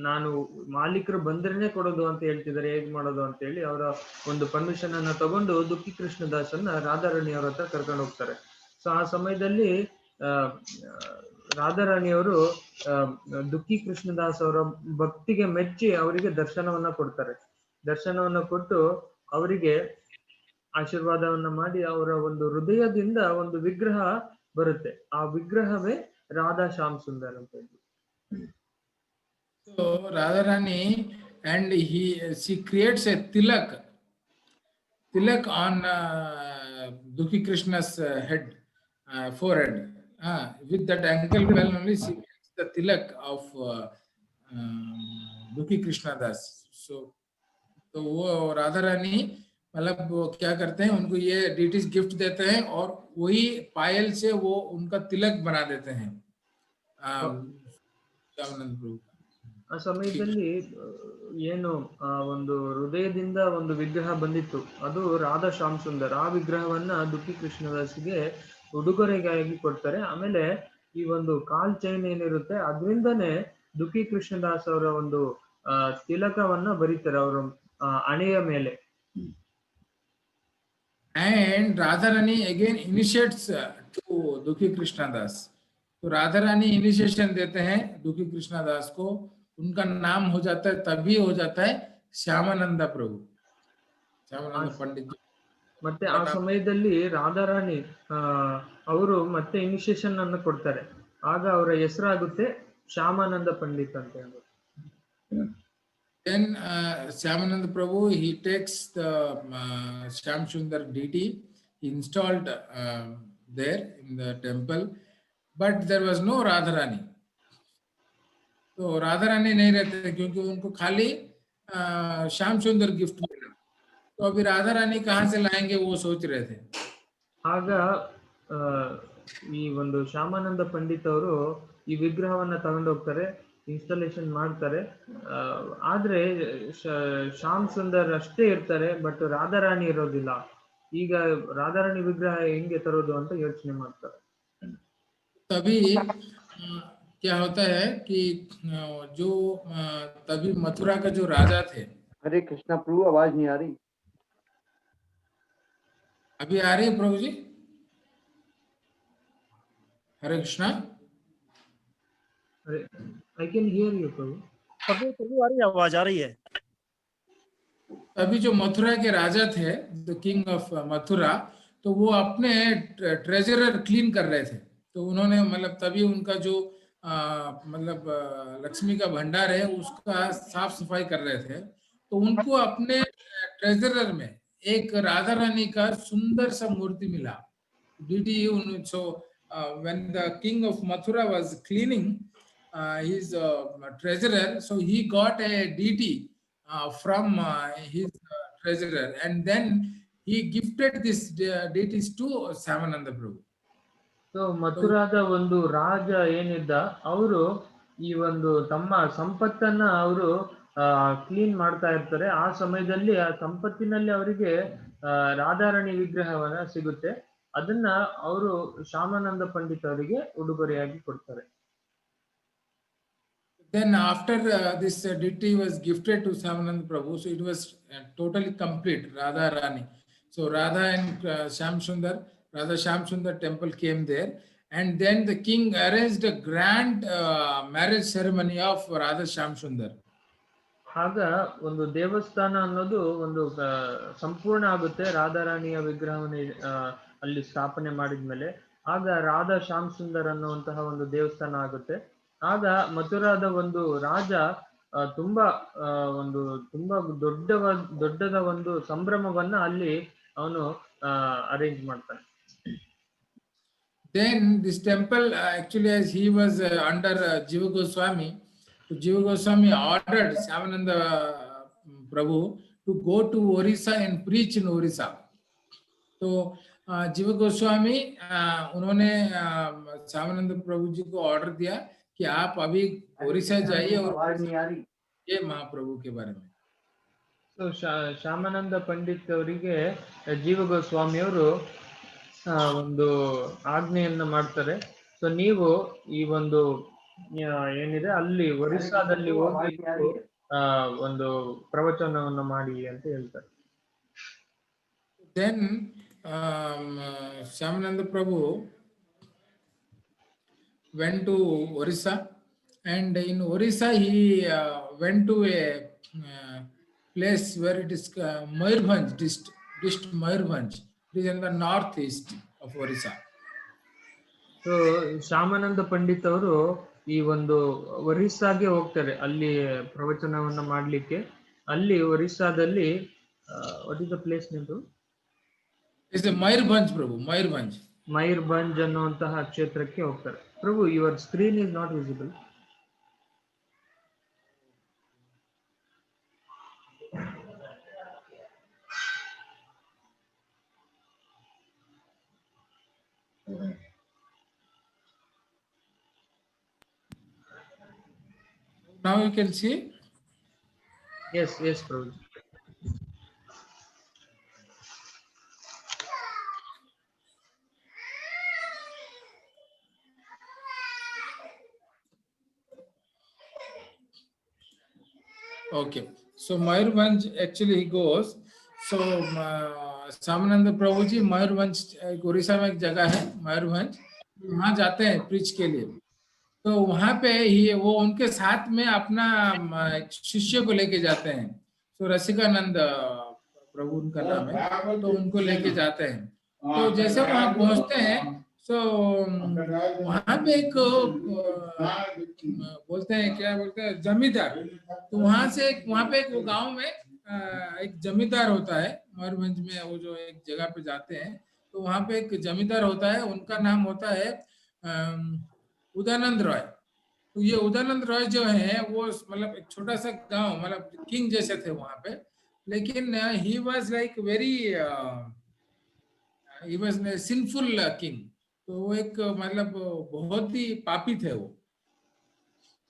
ನಾನು ಮಾಲೀಕರು ಬಂದ್ರೇನೆ ಕೊಡೋದು ಅಂತ ಹೇಳ್ತಿದ್ದಾರೆ, ಹೇಗ್ ಮಾಡೋದು ಅಂತ ಹೇಳಿ ಅವರ ಒಂದು ಪರ್ಮಿಷನ್ ಅನ್ನ ತಗೊಂಡು ದುಃಖಿ ಕೃಷ್ಣದಾಸ್ ಅನ್ನ ರಾಧಾರಾಣಿ ಅವ್ರ ಹತ್ರ ಕರ್ಕೊಂಡು ಹೋಗ್ತಾರೆ. ಸೊ ಆ ಸಮಯದಲ್ಲಿ ರಾಧಾರಾಣಿಯವರು ದುಃಖಿ ಕೃಷ್ಣದಾಸ್ ಅವರ ಭಕ್ತಿಗೆ ಮೆಚ್ಚಿ ಅವರಿಗೆ ದರ್ಶನವನ್ನ ಕೊಡ್ತಾರೆ. ದರ್ಶನವನ್ನ ಕೊಟ್ಟು ಅವರಿಗೆ ಆಶೀರ್ವಾದವನ್ನ ಮಾಡಿ ಅವರ ಒಂದು ಹೃದಯದಿಂದ ಒಂದು ವಿಗ್ರಹ ಬರುತ್ತೆ. ಆ ವಿಗ್ರಹವೇ ರಾಧಾ ಶ್ಯಾಮ್ ಸುಂದರ್ ಅಂತ ಹೇಳಿ. So Radharani, and she creates a tilak on Dukhi Krishna's head, forehead. With that ankle bell only she makes the tilak of Dukhi Krishnadas. So तो वो राधारानी मतलब क्या करते हैं, उनको ये डीटीज गिफ्ट देते हैं और वही पायल से वो उनका तिलक बना देते हैं. ಆ ಸಮಯದಲ್ಲಿ ಏನು ಆ ಒಂದು ಹೃದಯದಿಂದ ಒಂದು ವಿಗ್ರಹ ಬಂದಿತ್ತು, ಅದು ರಾಧಾ ಶ್ಯಾಮ್ ಸುಂದರ್. ಆ ವಿಗ್ರಹವನ್ನ ದುಃಖಿ ಕೃಷ್ಣದಾಸ್ಗೆ ಉಡುಗೊರೆಗಾಗಿ ಕೊಡ್ತಾರೆ. ಆಮೇಲೆ ಈ ಒಂದು ಕಾಲ್ ಚೈನ್ ಏನಿರುತ್ತೆ ಅದರಿಂದನೇ ದುಃಖಿ ಕೃಷ್ಣದಾಸ್ ಅವರ ಒಂದು ತಿಲಕವನ್ನ ಬರೀತಾರೆ ಅವರು ಹಣೆಯ ಮೇಲೆ. And Radharani again initiates to Dukhi Krishnadas. तो राधा रानी इनिशिएशन देते हैं दुखी कृष्णदास को, उनका नाम हो जाता है, तभी हो जाता है श्यामानंद प्रभु, श्यामानंद पंडित जी. ಮತ್ತೆ ಆ ಸಮಯದಲ್ಲಿ ರಾಧಾರಾಣಿ ಅವರು ಮತ್ತೆ ಇನಿಷಿಯೇಷನ್ ಅನ್ನು ಕೊಡ್ತಾರೆ. ಆಗ ಅವರ ಹೆಸರಾಗುತ್ತೆ ಶ್ಯಾಮಾನಂದ ಪಂಡಿತ್ ಅಂತ ಹೇಳಿ. Then Shyamananda Prabhu, he takes the Shyam Sundar deity, he installed there in the temple, but there was no Radharani. तो राधारानी नहीं रहते क्योंकि उनको खाली श्याम सुंदर गिफ्ट मिला. तो अभी राधारानी कहाँ से लाएंगे वो सोच रहे थे. ಆಗ ಈ ಒಂದು ಶ್ಯಾಮಾನಂದ ಪಂಡಿತ್ ಅವರು ಈ ವಿಗ್ರಹವನ್ನ ತಗೊಂಡೋಗ್ತಾರೆ, ಇನ್ಸ್ಟಾಲೇಷನ್ ಮಾಡ್ತಾರೆ. ಆದ್ರೆ ಶ್ಯಾಮ್ ಸುಂದರ್ ಅಷ್ಟೇ ಇರ್ತಾರೆ, ಬಟ್ ರಾಧಾರಾಣಿ ಇರೋದಿಲ್ಲ. ಈಗ ರಾಧಾರಾಣಿ ವಿಗ್ರಹ ಹೆಂಗೆ ತರೋದು ಅಂತ ಯೋಚನೆ ಮಾಡ್ತಾರೆ. तभी क्या होता है कि जो तभी मथुरा का जो राजा थे. हरे कृष्णा प्रभु, आवाज नहीं आ रही. अभी आ रही है Prabhu ji? Hare Krishna. I can hear you Prabhu. Prabhu आ रही है, आवाज आ रही है. अभी जो मथुरा के राजा थे, द किंग ऑफ मथुरा, तो वो अपने ट्रेजरर क्लीन कर रहे थे. तो उन्होंने मतलब तभी उनका जो मतलब लक्ष्मी का भंडार है उसका साफ सफाई कर रहे थे. तो उनको अपने ट्रेजरर में एक राधा रानी का सुंदर सा मूर्ति मिला. So when the king of Mathura was cleaning his treasurer, so he got a deity from his treasurer, and then he gifted this deities to Shyamananda Prabhu. So ಮಥುರಾದ ಒಂದು ರಾಜ ಏನಿದ್ದ, ಅವರು ಈ ಒಂದು ತಮ್ಮ ಸಂಪತ್ತನ್ನ ಅವರು ಕ್ಲೀನ್ ಮಾಡ್ತಾ ಇರ್ತಾರೆ. ಆ ಸಮಯದಲ್ಲಿ ಆ ಸಂಪತ್ತಿನಲ್ಲಿ ಅವರಿಗೆ ರಾಧಾರಾಣಿ ವಿಗ್ರಹವನ್ನ ಸಿಗುತ್ತೆ. ಅದನ್ನ ಅವರು ಶ್ಯಾಮಾನಂದ ಪಂಡಿತ್ ಅವರಿಗೆ ಉಡುಗೊರೆಯಾಗಿ ಕೊಡ್ತಾರೆ. Then after this deity was gifted to Shyamananda Prabhu, so it was totally complete, Radha Rani. So Radha and Shyam Sundar, Radha Shyam Sundar temple came there, and then the king arranged a grand marriage ceremony of Radha Shyam Sundar. ಆಗ ಒಂದು ದೇವಸ್ಥಾನ ಅನ್ನೋದು ಒಂದು ಸಂಪೂರ್ಣ ಆಗುತ್ತೆ ರಾಧಾರಾಣಿಯ ವಿಗ್ರಹವನ್ನು ಅಲ್ಲಿ ಸ್ಥಾಪನೆ ಮಾಡಿದ್ಮೇಲೆ. ಆಗ ರಾಧಾ ಶ್ಯಾಮ್ ಸುಂದರ್ ಅನ್ನುವಂತಹ ಒಂದು ದೇವಸ್ಥಾನ ಆಗುತ್ತೆ. ಆಗ ಮಥುರಾದ ಒಂದು ರಾಜ ತುಂಬಾ ದೊಡ್ಡದ ಒಂದು ಸಂಭ್ರಮವನ್ನ ಅಲ್ಲಿ ಅವನು ಅರೇಂಜ್ ಮಾಡ್ತಾನೆ. Then this temple actually, as he was under Jiva Goswami, so Jiva Goswami ordered Shyamananda Prabhu to go to Orissa and preach in Orissa. तो जीवा गोस्वामी उन्होंने श्यामानंद प्रभु जी को ऑर्डर दिया कि आप अभी ओडिशा जाइए और ये महाप्रभु के बारे में. ಸೊ ಶ್ಯಾಮಾನಂದ ಪಂಡಿತ್ ಅವರಿಗೆ ಜೀವ ಗೋಸ್ವಾಮಿ ಅವರು ಒಂದು ಆಜ್ಞೆಯನ್ನ ಮಾಡ್ತಾರೆ. ಸೊ ನೀವು ಈ ಒಂದು ಏನಿದೆ ಅಲ್ಲಿ ಒರಿಸ್ಸಾದಲ್ಲಿ ಹೋಗಿ ಒಂದು ಪ್ರವಚನವನ್ನು ಮಾಡಿ ಅಂತ ಹೇಳ್ತಾರೆ. Then Shyamananda Prabhu went to Orissa, and in Orissa he went to a place where it is Mayurbhanj district Mayurbhanj. It is in the northeast of Orissa. So Shyamananda Pandit ಅವರು ಈ ಒಂದು ಒರಿಸ್ಸಾಗೆ ಹೋಗ್ತಾರೆ ಅಲ್ಲಿ ಪ್ರವಚನವನ್ನ ಮಾಡ್ಲಿಕ್ಕೆ. ಅಲ್ಲಿ ಒರಿಸ್ಸಾದಲ್ಲಿ what is the place name? It's the Mayurbhanj Prabhu, Mayurbhanj. Mayurbhanj ಅನ್ನುವಂತಹ ಕ್ಷೇತ್ರಕ್ಕೆ ಹೋಗ್ತಾರೆ. Prabhu, your screen is not visible. Now you can see. Yes, Prabhuji. Okay, so Mayurvanj actually he goes. So सामनंद प्रभु जी मयूरभंज उड़ीसा में एक जगह है मयूरभंज, वहां जाते हैं प्रीच के लिए। तो वहां पे ही वो उनके साथ में अपना एक शिष्य को लेके जाते हैं। तो रसिकानंद प्रभु उनका नाम है, तो उनको लेके जाते हैं। तो जैसे वहां पहुंचते हैं तो वहां पे एक बोलते हैं, क्या बोलते हैं, जमींदार। तो वहां पे एक वो गांव में एक जमींदार होता है मयूरभंज में, वो जो एक जगह पे जाते हैं तो वहां पे एक जमींदार होता है, उनका नाम होता है उदयानंद रॉय। तो ये उदयानंद रॉय जो है वो मतलब एक छोटा सा गांव, मतलब किंग जैसे थे वहां पे, लेकिन he was like very he was sinful king. तो वो एक मतलब बहुत ही पापी थे वो।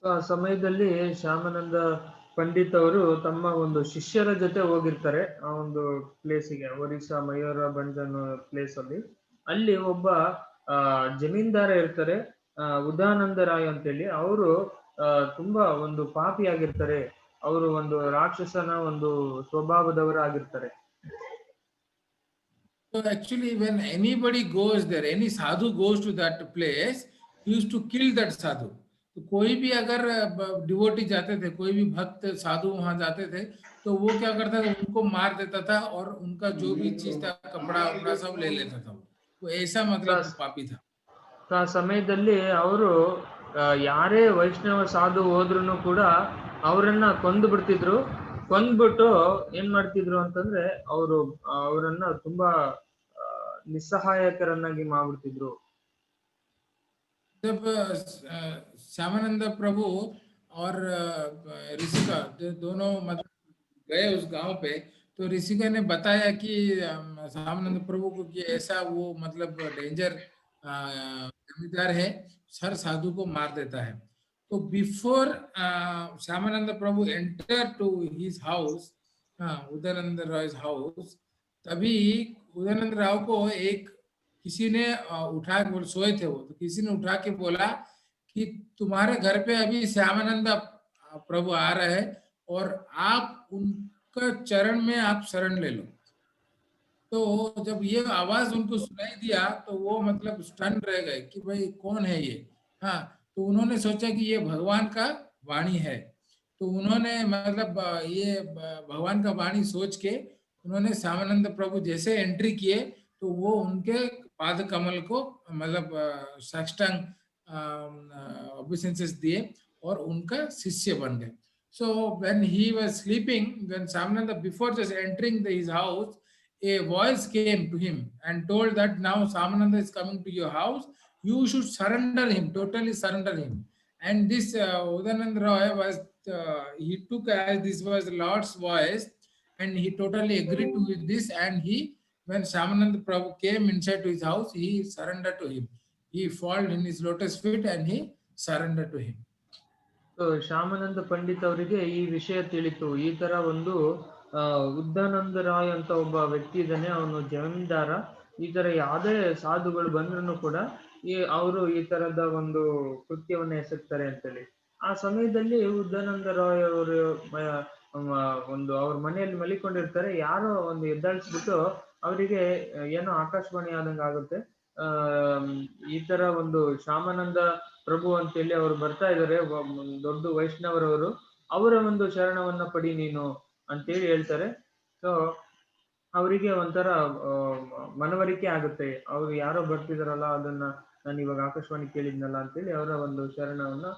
ಆ ಸಮಯದಲ್ಲಿ ಶ್ಯಾಮಾನಂದ ಪಂಡಿತ್ ಅವರು ತಮ್ಮ ಒಂದು ಶಿಷ್ಯರ ಜೊತೆ ಹೋಗಿರ್ತಾರೆ ಆ ಒಂದು ಪ್ಲೇಸಿಗೆ, ಒರಿಸ್ಸಾ ಮಯೂರಭಂಜ್ ಅನ್ನೋ ಪ್ಲೇಸ್ ಅಲ್ಲಿ. ಅಲ್ಲಿ ಒಬ್ಬ ಜಮೀನ್ದಾರ ಇರ್ತಾರೆ, ಉದಯಾನಂದ ರಾಯ್ ಅಂತೇಳಿ. ಅವರು ತುಂಬಾ ಒಂದು ಪಾಪಿಯಾಗಿರ್ತಾರೆ, ಅವರು ಒಂದು ರಾಕ್ಷಸನ ಒಂದು ಸ್ವಭಾವದವರಾಗಿರ್ತಾರೆ. So actually when anybody goes there, any sadhu goes to that place, he used to kill that sadhu. तो कोई भी अगर डिवोटी जाते थे, कोई भी भक्त साधु वहां जाते थे, तो वो क्या करता था, उनको मार देता था और उनका जो भी चीज था, कपड़ा उपड़ा सब ले लेता था। तो ऐसा मतलब पापी था। ಆ ಸಮಯದಲ್ಲಿ ಅವರು ಯಾರೇ ವೈಷ್ಣವ ಸಾಧು ಹೋದ್ರು ಕೂಡ ಅವರನ್ನ ಕೊಂದು ಬಿಡ್ತಿದ್ರು. ಕೊಂದ್ಬಿಟ್ಟು ಏನ್ ಮಾಡ್ತಿದ್ರು ಅಂತಂದ್ರೆ ಅವರು ಅವರನ್ನ ತುಂಬಾ ನಿಸ್ಸಹಾಯಕರನ್ನಾಗಿ ಮಾಡ್ಬಿಡ್ತಿದ್ರು. जब श्यामानंद प्रभु और ऋषिका दोनों मतलब गए उस गांव पे, तो ऋषिका ने बताया कि श्यामानंद प्रभु को कि ऐसा वो मतलब डेंजर जमींदार है, हर साधु को मार देता है। तो before Shyamananda Prabhu enter to his house, Udayananda Roy's house, तभी उदयानंद राव को एक किसी ने उठा के, बोल सोए थे वो, तो किसी ने उठा के बोला कि तुम्हारे घर पे अभी श्यामानंद प्रभु आ रहे हैं और आप उनका चरण में आप शरण ले लो। तो जब ये आवाज उनको सुनाई दिया तो वो मतलब स्टन रह गए कि भाई कौन है ये। हाँ, तो उन्होंने सोचा कि ये भगवान का वाणी है। तो उन्होंने मतलब ये भगवान का वाणी सोच के उन्होंने श्यामानंद प्रभु जैसे एंट्री किए, तो वो उनके पाद कमल को मतलब साष्टांग ओबेसेंसेस दिए और उनका शिष्य बन गए। So when he was sleeping, when Shyamananda, before just entering his house, a voice came to him and told that now Shyamananda is coming to your house, you should surrender him, totally surrender him. And this Udanand Roy was, he took as this was the Lord's voice, and he totally agreed to this. And he, when Shyamananda Prabhu came inside to his house, he surrendered to him. He fell in his lotus feet and he surrendered to him. Shyamananda Pandit ಅವರಿಗೆ ಈ ವಿಷಯ ತಿಳಿತು. ಈ ತರ ಒಂದು ಉದ್ದಾನಂದ ರಾಯ್ ಅಂತ ಒಬ್ಬ ವ್ಯಕ್ತಿ ಇದ್ದಾನೆ, ಅವನು ಜಮೀನ್ದಾರ. ಈ ತರ ಯಾವುದೇ ಸಾಧುಗಳು ಬಂದ್ರು ಕೂಡ ಅವರು ಈ ತರದ ಒಂದು ಕೃತ್ಯವನ್ನ ಎಸಗ್ತಾರೆ ಅಂತೇಳಿ. ಆ ಸಮಯದಲ್ಲಿ ಉದ್ದಾನಂದ ರಾಯ್ ಅವರು ಒಂದು ಅವ್ರ ಮನೆಯಲ್ಲಿ ಮಲಿಕೊಂಡಿರ್ತಾರೆ. ಯಾರೋ ಒಂದು ಎದ್ದಾಳಿಸ್ಬಿಟ್ಟು ಅವರಿಗೆ ಏನೋ ಆಕಾಶವಾಣಿ ಆದಂಗ ಆಗುತ್ತೆ. ಈ ತರ ಒಂದು ಶ್ಯಾಮಾನಂದ ಪ್ರಭು ಅಂತೇಳಿ ಅವರು ಬರ್ತಾ ಇದಾರೆ, ದೊಡ್ಡ ವೈಷ್ಣವರವರು, ಅವರ ಒಂದು ಶರಣವನ್ನ ಪಡಿ ನೀನು ಅಂತೇಳಿ ಹೇಳ್ತಾರೆ. ಸೊ ಅವರಿಗೆ ಒಂಥರ ಮನವರಿಕೆ ಆಗುತ್ತೆ, ಅವ್ರು ಯಾರೋ ಬರ್ತಿದಾರಲ್ಲ, ಅದನ್ನ ನಾನು ಇವಾಗ ಆಕಾಶವಾಣಿ ಕೇಳಿದ್ನಲ್ಲ ಅಂತೇಳಿ ಅವರ ಒಂದು ಶರಣವನ್ನ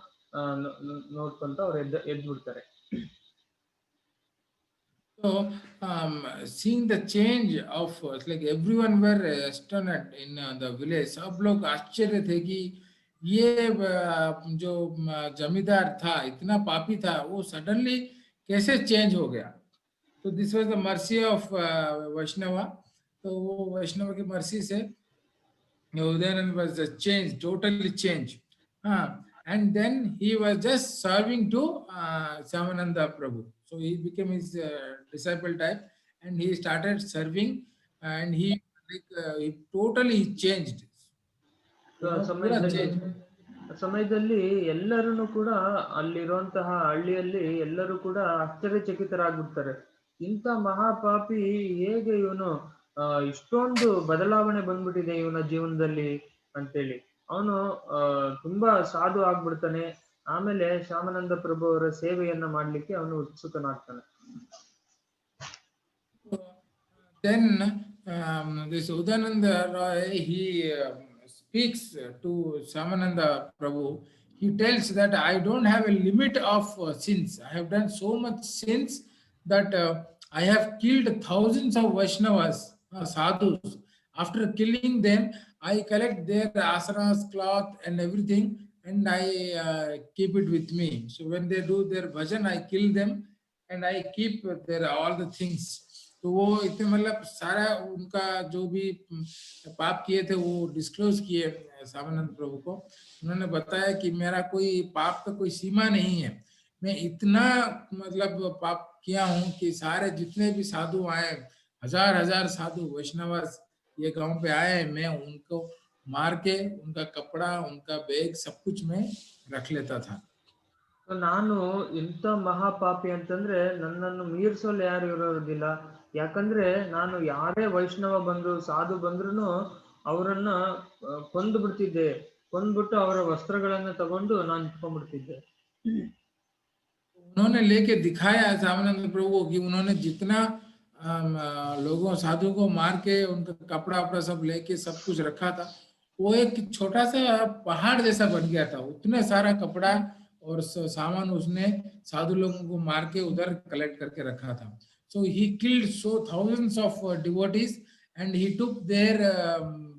ನೋಡ್ಕೊಂತ ಅವ್ರು ಎದ್ಬಿಡ್ತಾರೆ. So seeing the change of like everyone were astonished in the village. सब लोग आश्चर्य थे कि ये जो जमींदार था, इतना पापी था, वो सडनली कैसे चेंज हो गया। तो this was the mercy of Vaishnava. तो वो वैष्णव की मर्सी से Udayananda was change, totally change. हाँ, and then he was just serving to Shyamananda Prabhu. So he became his disciple type, and he started serving, and he totally changed. So ಆ Pura changed. ಸಮಯದಲ್ಲಿ ಎಲ್ಲರೂ ಕೂಡ ಅಲ್ಲಿರುವಂತಹ ಹಳ್ಳಿಯಲ್ಲಿ ಎಲ್ಲರೂ ಕೂಡ ಆಶ್ಚರ್ಯಚಕಿತರಾಗ್ಬಿಡ್ತಾರೆ. ಇಂಥ ಮಹಾಪಾಪಿ ಹೇಗೆ ಇವನು ಇಷ್ಟೊಂದು ಬದಲಾವಣೆ ಬಂದ್ಬಿಟ್ಟಿದೆ ಇವನ ಜೀವನದಲ್ಲಿ ಅಂತೇಳಿ. ಅವನು ತುಂಬಾ ಸಾಧು ಆಗ್ಬಿಡ್ತಾನೆ. ಆಮೇಲೆ ಶ್ಯಾಮಾನಂದ ಪ್ರಭು ಅವರ ಸೇವೆಯನ್ನ ಮಾಡ್ಲಿಕ್ಕೆ ಅವನು ಉತ್ಸುಕನಾಗ್ತಾನೆ. Then this Udananda Roy, he speaks to Shyamananda Prabhu. He tells that I don't have a limit of sins. I have done so much sins that I have killed thousands of Vaishnavas, sadhus. After killing them, I collect their asanas, cloth and everything, and I keep it with me. So when they do their bhajan, I kill them and I keep their all the things. तो वो इतने मतलब सारा उनका जो भी पाप किए थे वो डिस्क्लोज किए श्यामानंद प्रभु को. उन्होंने बताया कि मेरा कोई पाप का कोई सीमा नहीं है. मैं इतना मतलब पाप किया हूँ कि सारे जितने भी साधु आए, हजार हजार साधु वैष्णवास ये गांव पे आए, मैं उनको मार के उनका कपड़ा, उनका बैग सब कुछ मैं रख लेता था. ನಾನು ಇಂಥ ಮಹಾಪಾಪಿ ಅಂತಂದ್ರೆ ನನ್ನನ್ನು ಮೀರಿಸಲು ಯಾರು ಇರೋದಿಲ್ಲ. ಯಾಕಂದ್ರೆ ನಾನು ಯಾರೇ ವೈಷ್ಣವ ಬಂದ್ರು ಸಾಧು ಬಂದ್ರು ಅವರನ್ನ ಕೊಂದು ಬಿಡ್ತಿದ್ದೆ. ಕೊಂದ್ಬಿಟ್ಟು ಅವರ ವಸ್ತ್ರಗಳನ್ನ ತಗೊಂಡು ನಾನು ಇಟ್ಕೊಂಡ್ಬಿಡ್ತಿದ್ದೆ. उन्होंने लेके दिखाया श्यामानंद प्रभु को कि उन्होंने जितना लोगों साधु को मार के उनका कपड़ा वपड़ा सब लेके सब कुछ रखा था, वो एक छोटा सा पहाड़ जैसा बन गया था. उतने सारा कपड़ा और सामान उसने साधु लोगों को मार के उधर कलेक्ट करके रखा था. So he killed so thousands of devotees and he took their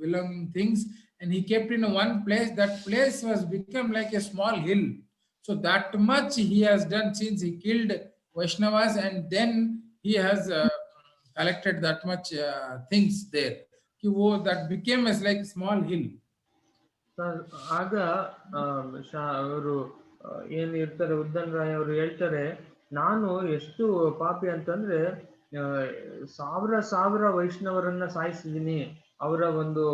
belonging things and he kept in one place. That place was become like a small hill. So that much he has done since he killed Vaishnavas, and then he has collected that much things there. Ki wo that became as like a small hill. ಆಗ ಅವರು ಏನಿರ್ತಾರೆ ಉದ್ದನ್ ರಾಯ್ ಅವರು ಹೇಳ್ತಾರೆ, ನಾನು ಎಷ್ಟು ಪಾಪಿ ಅಂತಂದ್ರೆ ಸಾವಿರ ವೈಷ್ಣವರನ್ನ ಸಾಯಿಸಿದೀನಿ. ಅವರ ಒಂದು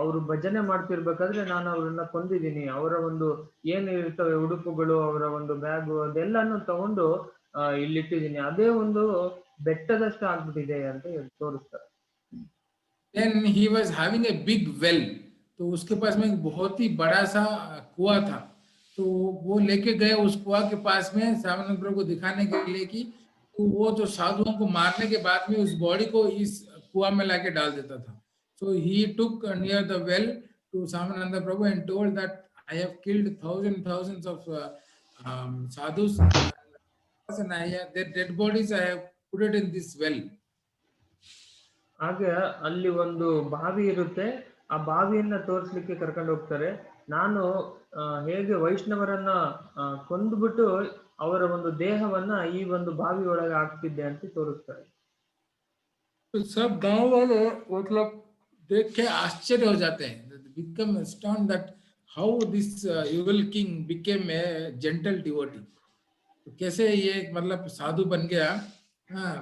ಅವರು ಭಜನೆ ಮಾಡ್ತಿರ್ಬೇಕಾದ್ರೆ ನಾನು ಅವ್ರನ್ನ ಕೊಂದಿದ್ದೀನಿ. ಅವರ ಒಂದು ಏನಿರ್ತವೆ ಉಡುಪುಗಳು, ಅವರ ಒಂದು ಬ್ಯಾಗು ಅದೆಲ್ಲಾನು ತಗೊಂಡು ಇಲ್ಲಿಟ್ಟಿದ್ದೀನಿ. ಅದೇ ಒಂದು ಬೆಟ್ಟದಷ್ಟು ಆಗ್ಬಿಟ್ಟಿದೆ ಅಂತ ತೋರಿಸ್ತಾರೆ. Then he was having a big well. तो उसके पास में एक बहुत ही बड़ा सा कुआं था. तो वो लेके गए उस कुआं के पास में श्यामानंद प्रभु को दिखाने के लिए कि तो वो जो साधुओं को मारने के बाद में उस बॉडी को इस कुआं में लाके डाल देता था. So he took near the well to Shyamananda Prabhu and told that I have killed thousands of sadhus, and their dead bodies I have put it in this well. ಹಾಗೆ ಅಲ್ಲಿ ಒಂದು ಬಾವಿ ಇರುತ್ತೆ. ಆ ಬಾವಿಯನ್ನ ತೋರಿಸ್ಲಿಕ್ಕೆ ಕರ್ಕೊಂಡು ಹೋಗ್ತಾರೆ. ನಾನು ಹೇಗೆ ವೈಷ್ಣವರನ್ನ ಕೊಂದ್ಬಿಟ್ಟು ಅವರ ಒಂದು ದೇಹವನ್ನ ಈ ಒಂದು ಬಾವಿ ಒಳಗೆ ಹಾಕ್ತಿದ್ದೆ ಅಂತ ತೋರಿಸ್ತಾರೆ. सब गांव वाले मतलब देख के आश्चर्य हो जाते हैं. Become astounded that how this evil king became a gentle devotee. तो कैसे ये मतलब साधु बन गया. हाँ,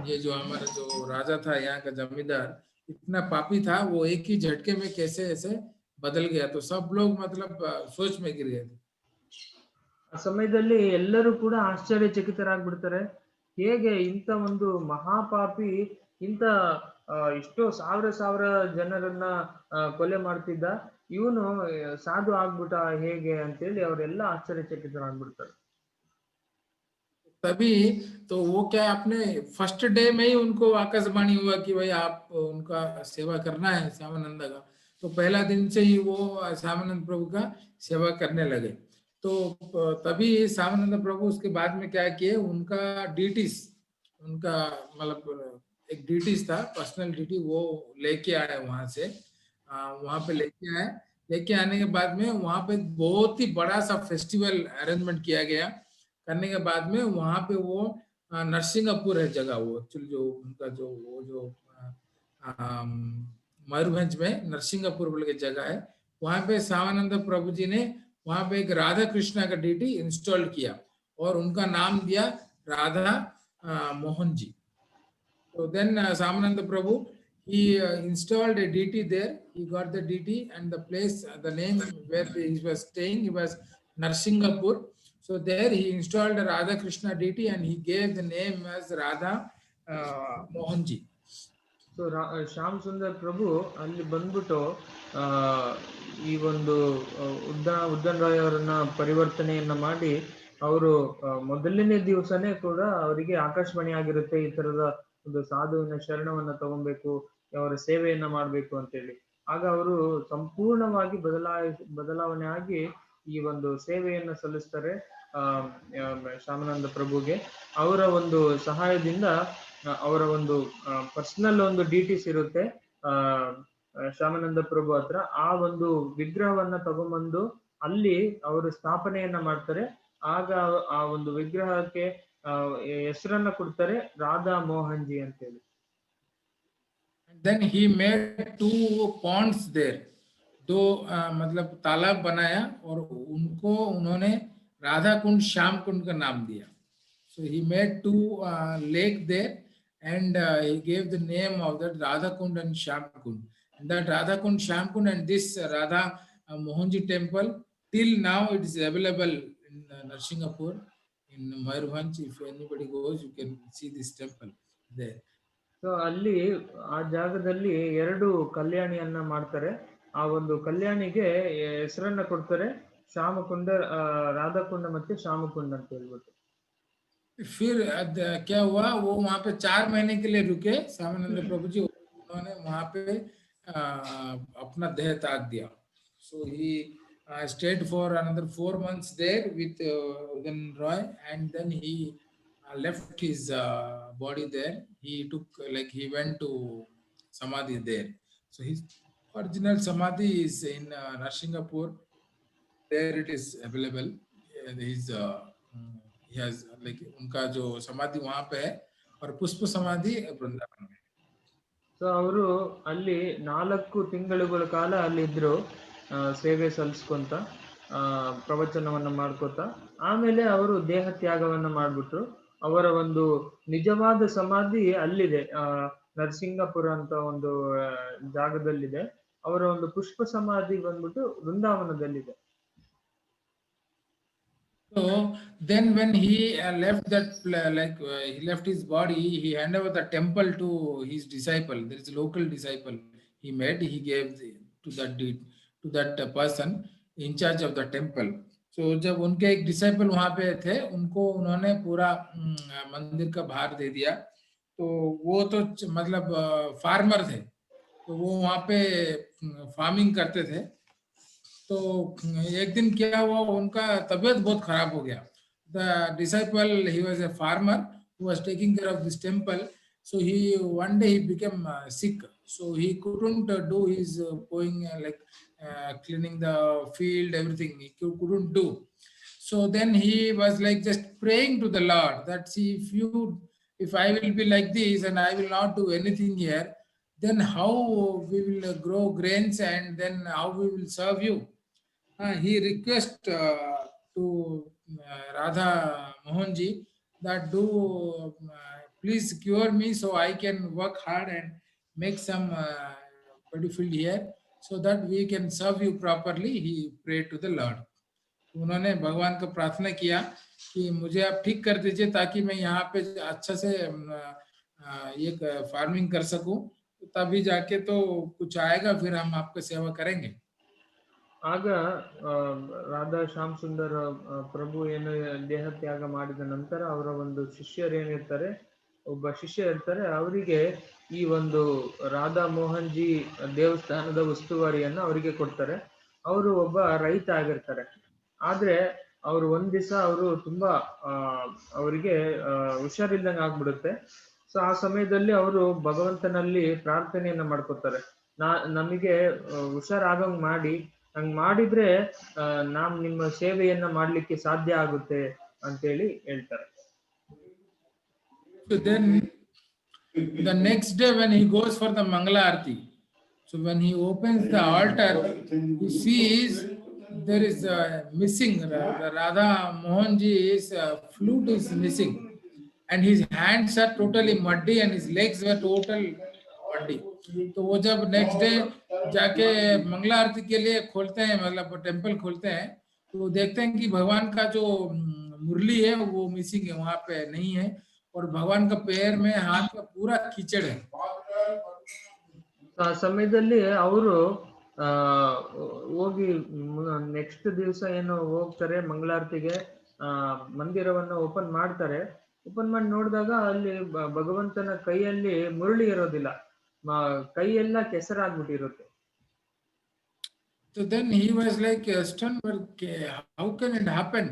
ये जो हमारा जो राजा था यहाँ का जमींदार इतना पापी था, वो एक ही झटके में कैसे ऐसे बदल गया. तो सब लोग मतलब सोच में गिर गए थे. ಆ ಸಮಯದಲ್ಲಿ ಎಲ್ಲರೂ ಕೂಡ ಆಶ್ಚರ್ಯಚಕಿತರಾಗ್ಬಿಡ್ತಾರೆ. ಹೇಗೆ ಇಂಥ ಒಂದು ಮಹಾಪಾಪಿ ಇಂಥ ಇಷ್ಟೋ ಸಾವಿರ ಜನರನ್ನ ಕೊಲೆ ಮಾಡ್ತಿದ್ದ, ಇವನು ಸಾಧು ಆಗ್ಬಿಟ್ಟ ಹೇಗೆ ಅಂತೇಳಿ ಅವರೆಲ್ಲ ಆಶ್ಚರ್ಯಚಕಿತರಾಗ್ಬಿಡ್ತಾರೆ. तभी तो वो क्या अपने फर्स्ट डे में ही उनको आकाशवाणी हुआ कि भाई आप उनका सेवा करना है श्यामानंद का. तो पहला दिन से ही वो श्यामानंद प्रभु का सेवा करने लगे. तो तभी श्यामानंद प्रभु उसके बाद में क्या किए, उनका डीटीज, उनका मतलब एक डीटीज था, पर्सनल डीटी, वो लेके आए वहां से. वहां पे लेके आने के बाद में वहां पे बहुत ही बड़ा सा फेस्टिवल अरेंजमेंट किया गया. करने के बाद में वहां पे वो नरसिंहपुर है जगह, वो एक्चुअली जो उनका जो वो जो मयूरभंज में नरसिंहपुर बोल के जगह है, वहां पे श्यामानंद प्रभु जी ने वहां पे एक राधा कृष्णा का डीटी इंस्टॉल किया और उनका नाम दिया Radha Mohan ji. So then Samananda Prabhu, he installed a DT there. He got the DT and the place, the name where he was staying, he was Narsingapur. So there he installed a Radha Krishna DT and he gave the name as Radha Mohanji. So Shyam Sundar Prabhu ಅಲ್ಲಿ ಬಂದ್ಬಿಟ್ಟು ಆ, ಈ ಒಂದು ಉದ್ದನ್ ರಾಯ್ ಅವರನ್ನ ಪರಿವರ್ತನೆಯನ್ನ ಮಾಡಿ ಅವರು ಮೊದಲನೇ ದಿವಸನೇ ಕೂಡ ಅವರಿಗೆ ಆಕಾಶವಾಣಿ ಆಗಿರುತ್ತೆ ಈ ತರದ ಒಂದು ಸಾಧುವಿನ ಶರಣವನ್ನ ತಗೊಬೇಕು, ಅವರ ಸೇವೆಯನ್ನ ಮಾಡ್ಬೇಕು ಅಂತೇಳಿ. ಆಗ ಅವರು ಸಂಪೂರ್ಣವಾಗಿ ಬದಲಾವಣೆ ಆಗಿ ಈ ಒಂದು ಸೇವೆಯನ್ನ ಸಲ್ಲಿಸ್ತಾರೆ ಶ್ಯಾಮಾನಂದ ಪ್ರಭುಗೆ. ಅವರ ಒಂದು ಸಹಾಯದಿಂದ ಅವರ ಒಂದು ಪರ್ಸನಲ್ ಒಂದು ಡಿಟಿಸ್ ಇರುತ್ತೆ ಶ್ಯಾಮಾನಂದ ಪ್ರಭು ಹತ್ರ. ಆ ಒಂದು ವಿಗ್ರಹವನ್ನ ತಗೊಂಬಂದು ಅಲ್ಲಿ ಅವರು ಸ್ಥಾಪನೆಯನ್ನ ಮಾಡ್ತಾರೆ. ಆಗ ಆ ಒಂದು ವಿಗ್ರಹಕ್ಕೆ ಹೆಸರನ್ನ ಕೊಡ್ತಾರೆ ರಾಧಾ ಮೋಹನ್ ಜಿ ಅಂತೇಳಿ. Then he made 2 ponds there. दो मतलब तालाब बनाया और उनको उन्होंने राधा कुंड श्याम कुंड का नाम दिया. So he made 2 lake there and he gave the name of that Radha Kund and Shyam Kund. And that Radha Kund, Shyam Kund and this Radha Mohanji temple till now it is available in Narsingapur, in Mayurbhanj. If anybody goes, you can see this temple there. So ಅಲ್ಲಿ ಆ ಜಾಗದಲ್ಲಿ 2 ಕಲ್ಯಾಣಿಯನ್ನ ಮಾಡ್ತಾರೆ. ಆ ಒಂದು ಕಲ್ಯಾಣಿಗೆ ಹೆಸರನ್ನ ಕೊಡ್ತಾರೆ ಶ್ಯಾಮಕುಂಡ, ರಾಧಾಕುಂಡ ಮತ್ತೆ ಶ್ಯಾಮಕುಂಡ ಅಂತ ಹೇಳ್ಬಿಟ್ಟು. फिर क्या हुआ, वो वहां पे 4 महीने के लिए रुके श्यामानंद प्रभु जी. उन्होंने वहां पे अपना देह त्याग दिया. So he stayed for another 4 months there with Udan Roy and then he left his body there. He took he went to Samadhi there. So his original Samadhi is in Narsingapur. There it is available. His he has उनका जो समाधि वहां पे है और पुष्प समाधि वृंदावन में. ಸೊ ಅವರು ಅಲ್ಲಿ 4 ತಿಂಗಳುಗಳ ಕಾಲ ಅಲ್ಲಿದ್ರು, ಸೇವೆ ಸಲ್ಲಿಸ್ಕೊಂತ ಪ್ರವಚನವನ್ನ ಮಾಡ್ಕೋತ. ಆಮೇಲೆ ಅವರು ದೇಹ ತ್ಯಾಗವನ್ನ ಮಾಡ್ಬಿಟ್ರು. ಅವರ ಒಂದು ನಿಜವಾದ ಸಮಾಧಿ ಅಲ್ಲಿದೆ, ನರಸಿಂಗಪುರ ಅಂತ ಒಂದು ಜಾಗದಲ್ಲಿದೆ. ಅವರ ಒಂದು ಪುಷ್ಪ ಸಮಾಧಿ ಬಂದ್ಬಿಟ್ಟು ವೃಂದಾವನದಲ್ಲಿದೆ. So then when he left that he left his body, he handed over the temple to his disciple. There is a local disciple he made. He gave to that person in charge of the temple. So जब उनके एक disciple वहां पे थे, उनको उन्होंने पूरा मंदिर का भार दे दिया. तो वो तो मतलब फार्मर थे, तो वो वहां पे फार्मिंग करते थे. तो एक दिन क्या हुआ, उनका तबीयत बहुत खराब हो गया. The disciple, he was a farmer who was taking care of this temple. So one day he became sick. So he couldn't do his going cleaning the field, everything he couldn't do. So then he was just praying to the Lord that, see, if I will be like this and I will not do anything here, then how we will grow grains and then how we will serve you. He requests to Radha Mohanji that please cure me so I can work hard and make some paddy field here so that we can serve you properly. He prayed to the Lord. उन्होंने भगवान को प्रार्थना किया कि मुझे आप ठीक कर दीजिए ताकि मैं यहाँ पे अच्छा से ये फार्मिंग कर सकूं, तभी जाके तो कुछ आएगा, फिर हम आपको सेवा करेंगे. ಆಗ ರಾಧಾ ಶ್ಯಾಮ್ ಸುಂದರ್ ಪ್ರಭು ಏನು ದೇಹ ತ್ಯಾಗ ಮಾಡಿದ ನಂತರ ಅವರ ಒಂದು ಶಿಷ್ಯರು ಏನಿರ್ತಾರೆ, ಒಬ್ಬ ಶಿಷ್ಯ ಇರ್ತಾರೆ, ಅವರಿಗೆ ಈ ಒಂದು ರಾಧಾ ಮೋಹನ್ ಜಿ ದೇವಸ್ಥಾನದ ಉಸ್ತುವಾರಿಯನ್ನ ಅವರಿಗೆ ಕೊಡ್ತಾರೆ. ಅವರು ಒಬ್ಬ ರೈತ ಆಗಿರ್ತಾರೆ. ಆದ್ರೆ ಅವರು ಒಂದ್ ದಿವಸ ಅವರು ತುಂಬಾ ಅವರಿಗೆ ಹುಷಾರಿಲ್ದಂಗೆ ಆಗ್ಬಿಡುತ್ತೆ. ಸೊ ಆ ಸಮಯದಲ್ಲಿ ಅವರು ಭಗವಂತನಲ್ಲಿ ಪ್ರಾರ್ಥನೆಯನ್ನ ಮಾಡ್ಕೊತಾರೆ, ನಮಗೆ ಹುಷಾರಾಗಂಗ್ ಮಾಡಿ, ಹಂಗ್ ಮಾಡಿದ್ರೆ ನಾವ್ ನಿಮ್ಮ ಸೇವೆಯನ್ನ ಮಾಡ್ಲಿಕ್ಕೆ ಸಾಧ್ಯ ಆಗುತ್ತೆ ಅಂತೇಳಿ ಹೇಳ್ತಾರೆ. So then the next day when he goes for the Mangala Aarti, so when he opens the altar, he sees there is missing. Radha Mohan Ji's flute is missing, and his hands are totally muddy and his legs were total muddy. तो वो जब next day जाके मंगला आरती के लिए खोलते हैं, मतलब temple खोलते हैं, तो वो देखते हैं कि भगवान का जो मुरली है वो मिसिंग है, वहां पे नहीं है, और भगवान का पैर में हाथ में पूरा कीचड़ है. ಆ ಸಮಯದಲ್ಲಿ ಅವರು ಹೋಗಿ ನೆಕ್ಸ್ಟ್ ದಿವಸ ಏನು ಹೋಗ್ತಾರೆ ಮಂಗಳಾರತಿಗೆ, ಮಂದಿರವನ್ನು ಓಪನ್ ಮಾಡ್ತಾರೆ. ಓಪನ್ ಮಾಡಿ ನೋಡಿದಾಗ ಅಲ್ಲಿ ಭಗವಂತನ ಕೈಯಲ್ಲಿ ಮುರಳಿ ಇರೋದಿಲ್ಲ, ಕೈ ಎಲ್ಲ ಕೆಸರಾಗ್ಬಿಟ್ಟಿರುತ್ತೆ. So then he was like stunned, how can it happen?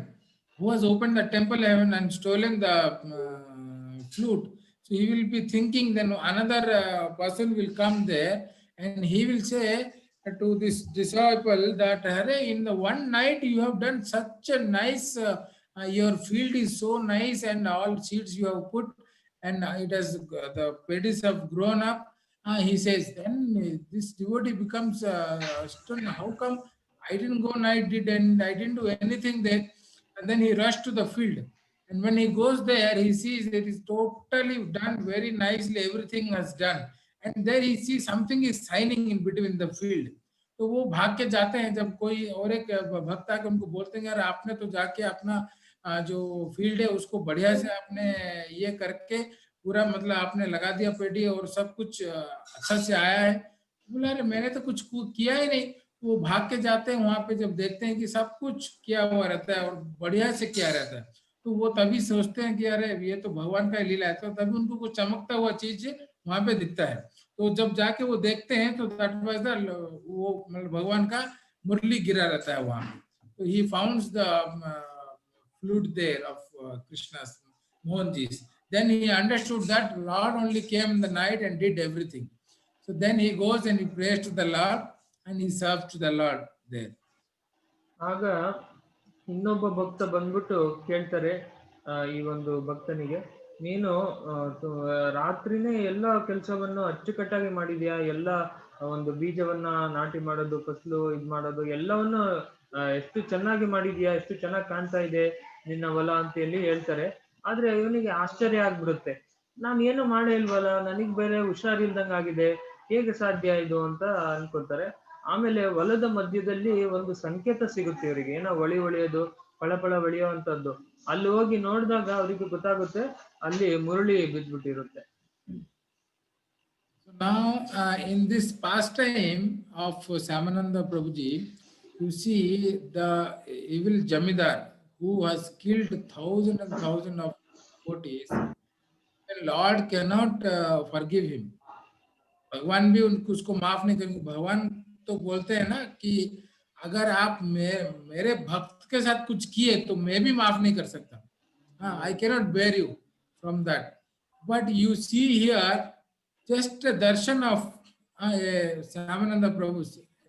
Who has opened the temple heaven and stolen the flute? So he will be thinking, then another person will come there and he will say to this disciple that, Hare, in the one night you have done such a nice, your field is so nice and all seeds you have put and it has, the paddies have grown up. He says, then this devotee becomes stunned. How come I didn't go and I didn't do anything there? And then he rushed to the field. And when he goes there, he sees it is totally done very nicely. Everything has done. And there he sees something is shining in between the field. तो वो भाग के जाते हैं. जब कोई और एक भक्त आके उनको बोलते हैं, यार आपने तो जाके अपना जो फील्ड है उसको बढ़िया से आपने ये करके पूरा मतलब आपने लगा दिया पेटी और सब कुछ अच्छा से आया है. बोला अरे मैंने तो कुछ किया ही नहीं. वो भाग के जाते हैं वहां पे, जब देखते हैं कि सब कुछ किया हुआ रहता है और बढ़िया से किया रहता है, तो वो तभी सोचते हैं कि अरे ये तो भगवान का लीला है. तो तभी उनको कुछ चमकता हुआ चीज वहां पे दिखता है. तो जब जाके वो देखते हैं तो दैट वाज द, वो मतलब भगवान का मुरली गिरा रहता है वहां. तो ही founds the flute there of Krishna's Mohan Ji's. Then he understood that Lord only came in the night and did everything. So then he goes and he prays to the Lord and he serves to the Lord there. ಆಗ ಇನ್ನೊಬ್ಬ ಭಕ್ತ ಬಂದ್ಬಿಟ್ಟು ಕೇಳ್ತಾರೆ ಈ ಒಂದು ಭಕ್ತನಿಗೆ, ನೀನು ರಾತ್ರಿನೇ ಎಲ್ಲ ಕೆಲಸವನ್ನು ಅಚ್ಚುಕಟ್ಟಾಗಿ ಮಾಡಿದ್ಯಾ, ಎಲ್ಲ ಒಂದು ಬೀಜವನ್ನ ನಾಟಿ ಮಾಡೋದು, ಫಸಲು ಇದ್ ಮಾಡೋದು ಎಲ್ಲವನ್ನು ಎಷ್ಟು ಚೆನ್ನಾಗಿ ಮಾಡಿದ್ಯಾ, ಎಷ್ಟು ಚೆನ್ನಾಗಿ ಕಾಣ್ತಾ ಇದೆ ನಿನ್ನ ಹೊಲ ಅಂತ ಹೇಳಿ ಹೇಳ್ತಾರೆ. ಆದ್ರೆ ಇವನಿಗೆ ಆಶ್ಚರ್ಯ ಆಗ್ಬಿಡುತ್ತೆ, ನಾನು ಏನು ಮಾಡೇ ಇಲ್ವಲ್ಲ, ನನಗ್ ಬೇರೆ ಹುಷಾರಿಲ್ದಂಗ ಆಗಿದೆ, ಹೇಗೆ ಸಾಧ್ಯ ಇದು ಅಂತ ಅನ್ಕೊತಾರೆ. ಆಮೇಲೆ ಹೊಲದ ಮಧ್ಯದಲ್ಲಿ ಒಂದು ಸಂಕೇತ ಸಿಗುತ್ತೆ ಇವರಿಗೆ, ಏನೋ ಹೊಳೆಯೋದು ಫಳಫಳ ಹೊಳೆಯುವಂತದ್ದು. ಅಲ್ಲಿ ಹೋಗಿ ನೋಡಿದಾಗ ಅವರಿಗೆ ಗೊತ್ತಾಗುತ್ತೆ ಅಲ್ಲಿ Murali ಬಿದ್ದ್ಬಿಟ್ಟಿರುತ್ತೆ. So now in this pastime of Shyamananda Prabhuji, you see the evil Jamidar who has killed thousands and thousands of devotees, the Lord cannot forgive him. भगवान भी उसको माफ नहीं करेंगे. भगवान तो बोलते हैं ना कि अगर आप मेरे भक्त के साथ कुछ किए तो मैं भी माफ नहीं कर सकता. I cannot bear you from that. But you see here just a darshan of Shyamananda Prabhu,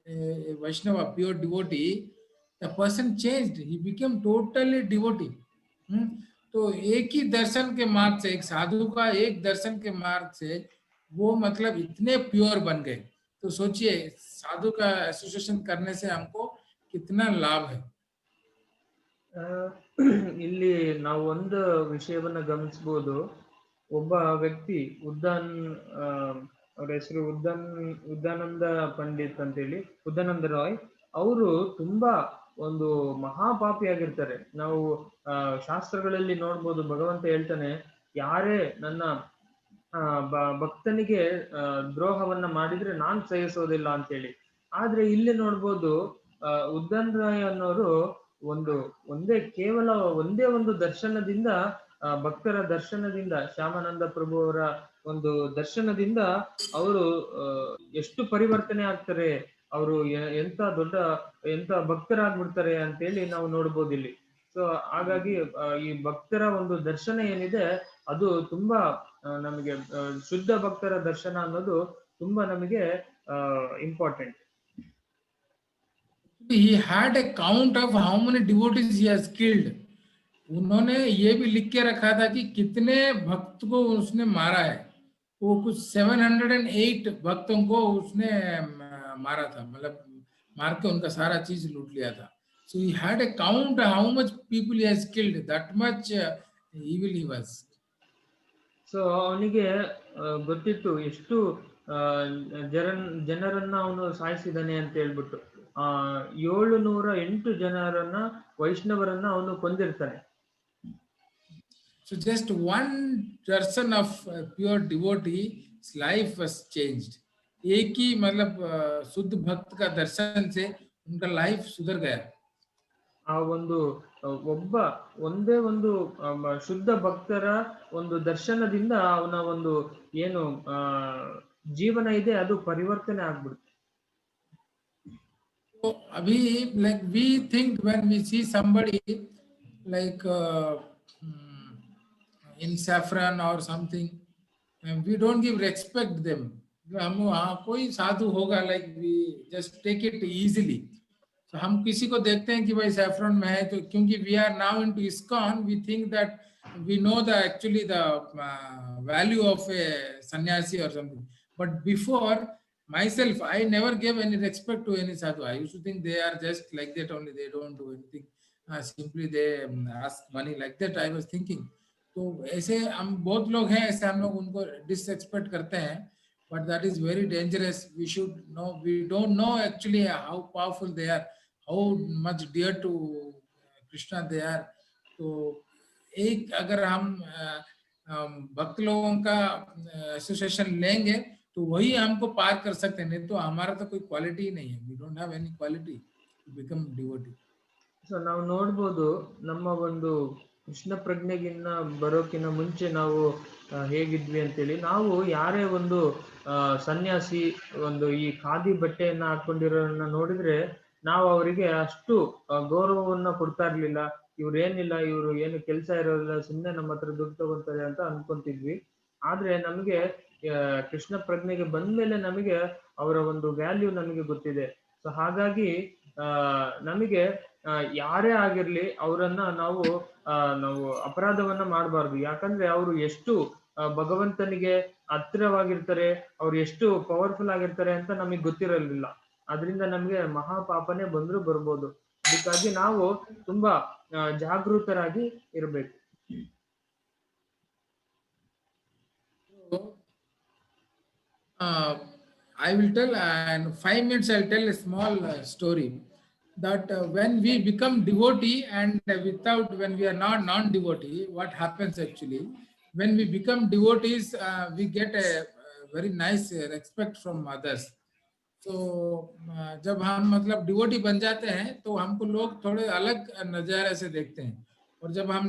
a Vaishnava, pure devotee, the person changed. He became totally devotee. तो एक ही दर्शन के मार्ग से, एक साधु का एक दर्शन के मार्ग से वो मतलब इतने प्योर बन गए. तो सोचिए साधु का एसोसिएशन करने से हमको कितना लाभ है. ಇಲ್ಲಿ ನಾವು ಒಂದು ವಿಷಯವನ್ನ ಗಮನಿಸಬಹುದು. ಒಬ್ಬ ವ್ಯಕ್ತಿ ಅವ್ರ ಹೆಸರು ಉದ್ದಾನಂದ ಪಂಡಿತ್ ಅಂತೇಳಿ, ಉದ್ದಾನಂದ ರಾಯ್, ಅವರು ತುಂಬಾ ಒಂದು ಮಹಾಪಾಪಿಯಾಗಿರ್ತಾರೆ. ನಾವು ಶಾಸ್ತ್ರಗಳಲ್ಲಿ ನೋಡ್ಬೋದು, ಭಗವಂತ ಹೇಳ್ತಾನೆ, ಯಾರೇ ನನ್ನ ಭಕ್ತನಿಗೆ ದ್ರೋಹವನ್ನ ಮಾಡಿದ್ರೆ ನಾನ್ ಸಹಿಸೋದಿಲ್ಲ ಅಂತೇಳಿ. ಆದ್ರೆ ಇಲ್ಲಿ ನೋಡ್ಬೋದು ಉದ್ದಾನ್ ರಾಯ್ ಅನ್ನೋರು ಒಂದೇ ಒಂದು ದರ್ಶನದಿಂದ, ಭಕ್ತರ ದರ್ಶನದಿಂದ, ಶ್ಯಾಮಾನಂದ ಪ್ರಭು ಅವರ ಒಂದು ದರ್ಶನದಿಂದ ಅವರು ಎಷ್ಟು ಪರಿವರ್ತನೆ ಆಗ್ತಾರೆ, ಅವರು ಎಂತ ಭಕ್ತರಾಗ್ಬಿಡ್ತಾರೆ ಅಂತೇಳಿ ನಾವು ನೋಡ್ಬೋದು ಇಲ್ಲಿ. ಸೊ ಹಾಗಾಗಿ ಈ ಭಕ್ತರ ಒಂದು ದರ್ಶನ ಏನಿದೆ ಅದು ತುಂಬಾ ನಮಗೆ, ಶುದ್ಧ ಭಕ್ತರ ದರ್ಶನ ಅನ್ನೋದು ತುಂಬಾ ನಮಗೆ important. He had a count of how many devotees he has killed. उन्होंने ये भी लिख के रखा था कि कितने भक्त को उसने मारा है. वो कुछ 708 भक्तों को उसने मारा था, मतलब मार के उनका सारा चीज लूट लिया था. So he had a count how much people he has killed. That much evil he was. So ಅವನಿಗೆ ಗೊತ್ತಿತ್ತು ಎಷ್ಟು ಆ, ಜನರನ್ನ ಅವನು ಸಾಯಿಸಿದಾನೆ ಅಂತ ಹೇಳ್ಬಿಟ್ಟು 708 ಜನರನ್ನ ವೈಷ್ಣವರನ್ನ ಅವನು ಕೊಂದಿರ್ತಾನೆ. So just one person of pure devotee, his life was changed. एक ही मतलब शुद्ध भक्त का दर्शन से उनका लाइफ सुधर गया. ಆ ಒಂದು ಒಂದೇ ಒಂದು ಶುದ್ಧ ಭಕ್ತರ ಒಂದು ದರ್ಶನದಿಂದ ಅವನ ಒಂದು ಏನು ಜೀವನ ಇದೆ ಅದು ಪರಿವರ್ತನೆ ಆಗ್ಬಿಡುತ್ತೆ. So abhi like we think when we see somebody like in saffron or something, we don't give respect them. हम हाँ कोई साधु होगा, like we just take it easily. So हम किसी को देखते हैं कि भाई saffron में है, तो क्योंकि we are now into ISKCON, we think that we know the actually the value of a sannyasi or something. But before myself, I never gave any respect to any sadhu. I used to think they are just like that only, they don't do anything. Simply they ask money, like that I was thinking. तो ऐसे हम बहुत लोग हैं, ऐसे हम लोग उनको डिसएक्सपेक्ट करते हैं, but that is very dangerous. We should know, we don't know actually how powerful they are, how much dear to Krishna they are. तो एक अगर हम भक्त लोगों का एसोसिएशन लेंगे तो वही हमको पार कर सकते हैं, नहीं तो हमारा तो कोई क्वालिटी ही नहीं है. We don't have any quality to become devotee. So ನಾವು ನೋಡ್ಬೋದು ನಮ್ಮ ಒಂದು ಕೃಷ್ಣ ಪ್ರಜ್ಞೆಗಿನ್ನ ಬರೋಕಿನ ಮುಂಚೆ ನಾವು ಹೇಗಿದ್ವಿ ಅಂತೇಳಿ. ನಾವು ಯಾರೇ ಒಂದು ಸನ್ಯಾಸಿ ಒಂದು ಈ ಖಾದಿ ಬಟ್ಟೆಯನ್ನ ಹಾಕೊಂಡಿರೋನ್ನ ನೋಡಿದ್ರೆ ನಾವು ಅವರಿಗೆ ಅಷ್ಟು ಗೌರವವನ್ನ ಕೊಡ್ತಾ ಇರ್ಲಿಲ್ಲ. ಇವ್ರೇನಿಲ್ಲ, ಇವ್ರು ಏನು ಕೆಲಸ ಇರೋದಿಲ್ಲ, ಸುಮ್ಮನೆ ನಮ್ಮ ಹತ್ರ ದುಡ್ಡು ತಗೊಂತಾರೆ ಅಂತ ಅನ್ಕೊಂತಿದ್ವಿ. ಆದ್ರೆ ನಮಗೆ ಕೃಷ್ಣ ಪ್ರಜ್ಞೆಗೆ ಬಂದ್ಮೇಲೆ ನಮಗೆ ಅವರ ಒಂದು ವ್ಯಾಲ್ಯೂ ನಮಗೆ ಗೊತ್ತಿದೆ. ಸೊ ಹಾಗಾಗಿ ನಮಗೆ ಯಾರೇ ಆಗಿರ್ಲಿ ಅವರನ್ನ ನಾವು ಅಪರಾಧವನ್ನ ಮಾಡಬಾರ್ದು. ಯಾಕಂದ್ರೆ ಅವರು ಎಷ್ಟು ಭಗವಂತನಿಗೆ ಹತ್ತಿರವಾಗಿರ್ತಾರೆ, ಅವ್ರು ಎಷ್ಟು ಪವರ್ಫುಲ್ ಆಗಿರ್ತಾರೆ ಅಂತ ನಮಗೆ ಗೊತ್ತಿರಲಿಲ್ಲ. ಅದರಿಂದ ನಮ್ಗೆ ಮಹಾಪಾಪನೇ ಬಂದ್ರು ಬರ್ಬೋದು. ಅದಕ್ಕಾಗಿ ನಾವು ತುಂಬಾ ಜಾಗೃತರಾಗಿ ಇರಬೇಕು. I will tell, in 5 minutes I'll tell a small story that when we become devotee and when we are not non-devotee, what happens actually, when we become devotees, we get a very nice respect from others. तो जब हम मतलब devotee बन जाते हैं तो हमको लोग थोड़े अलग नज़ारे से देखते हैं, और जब हम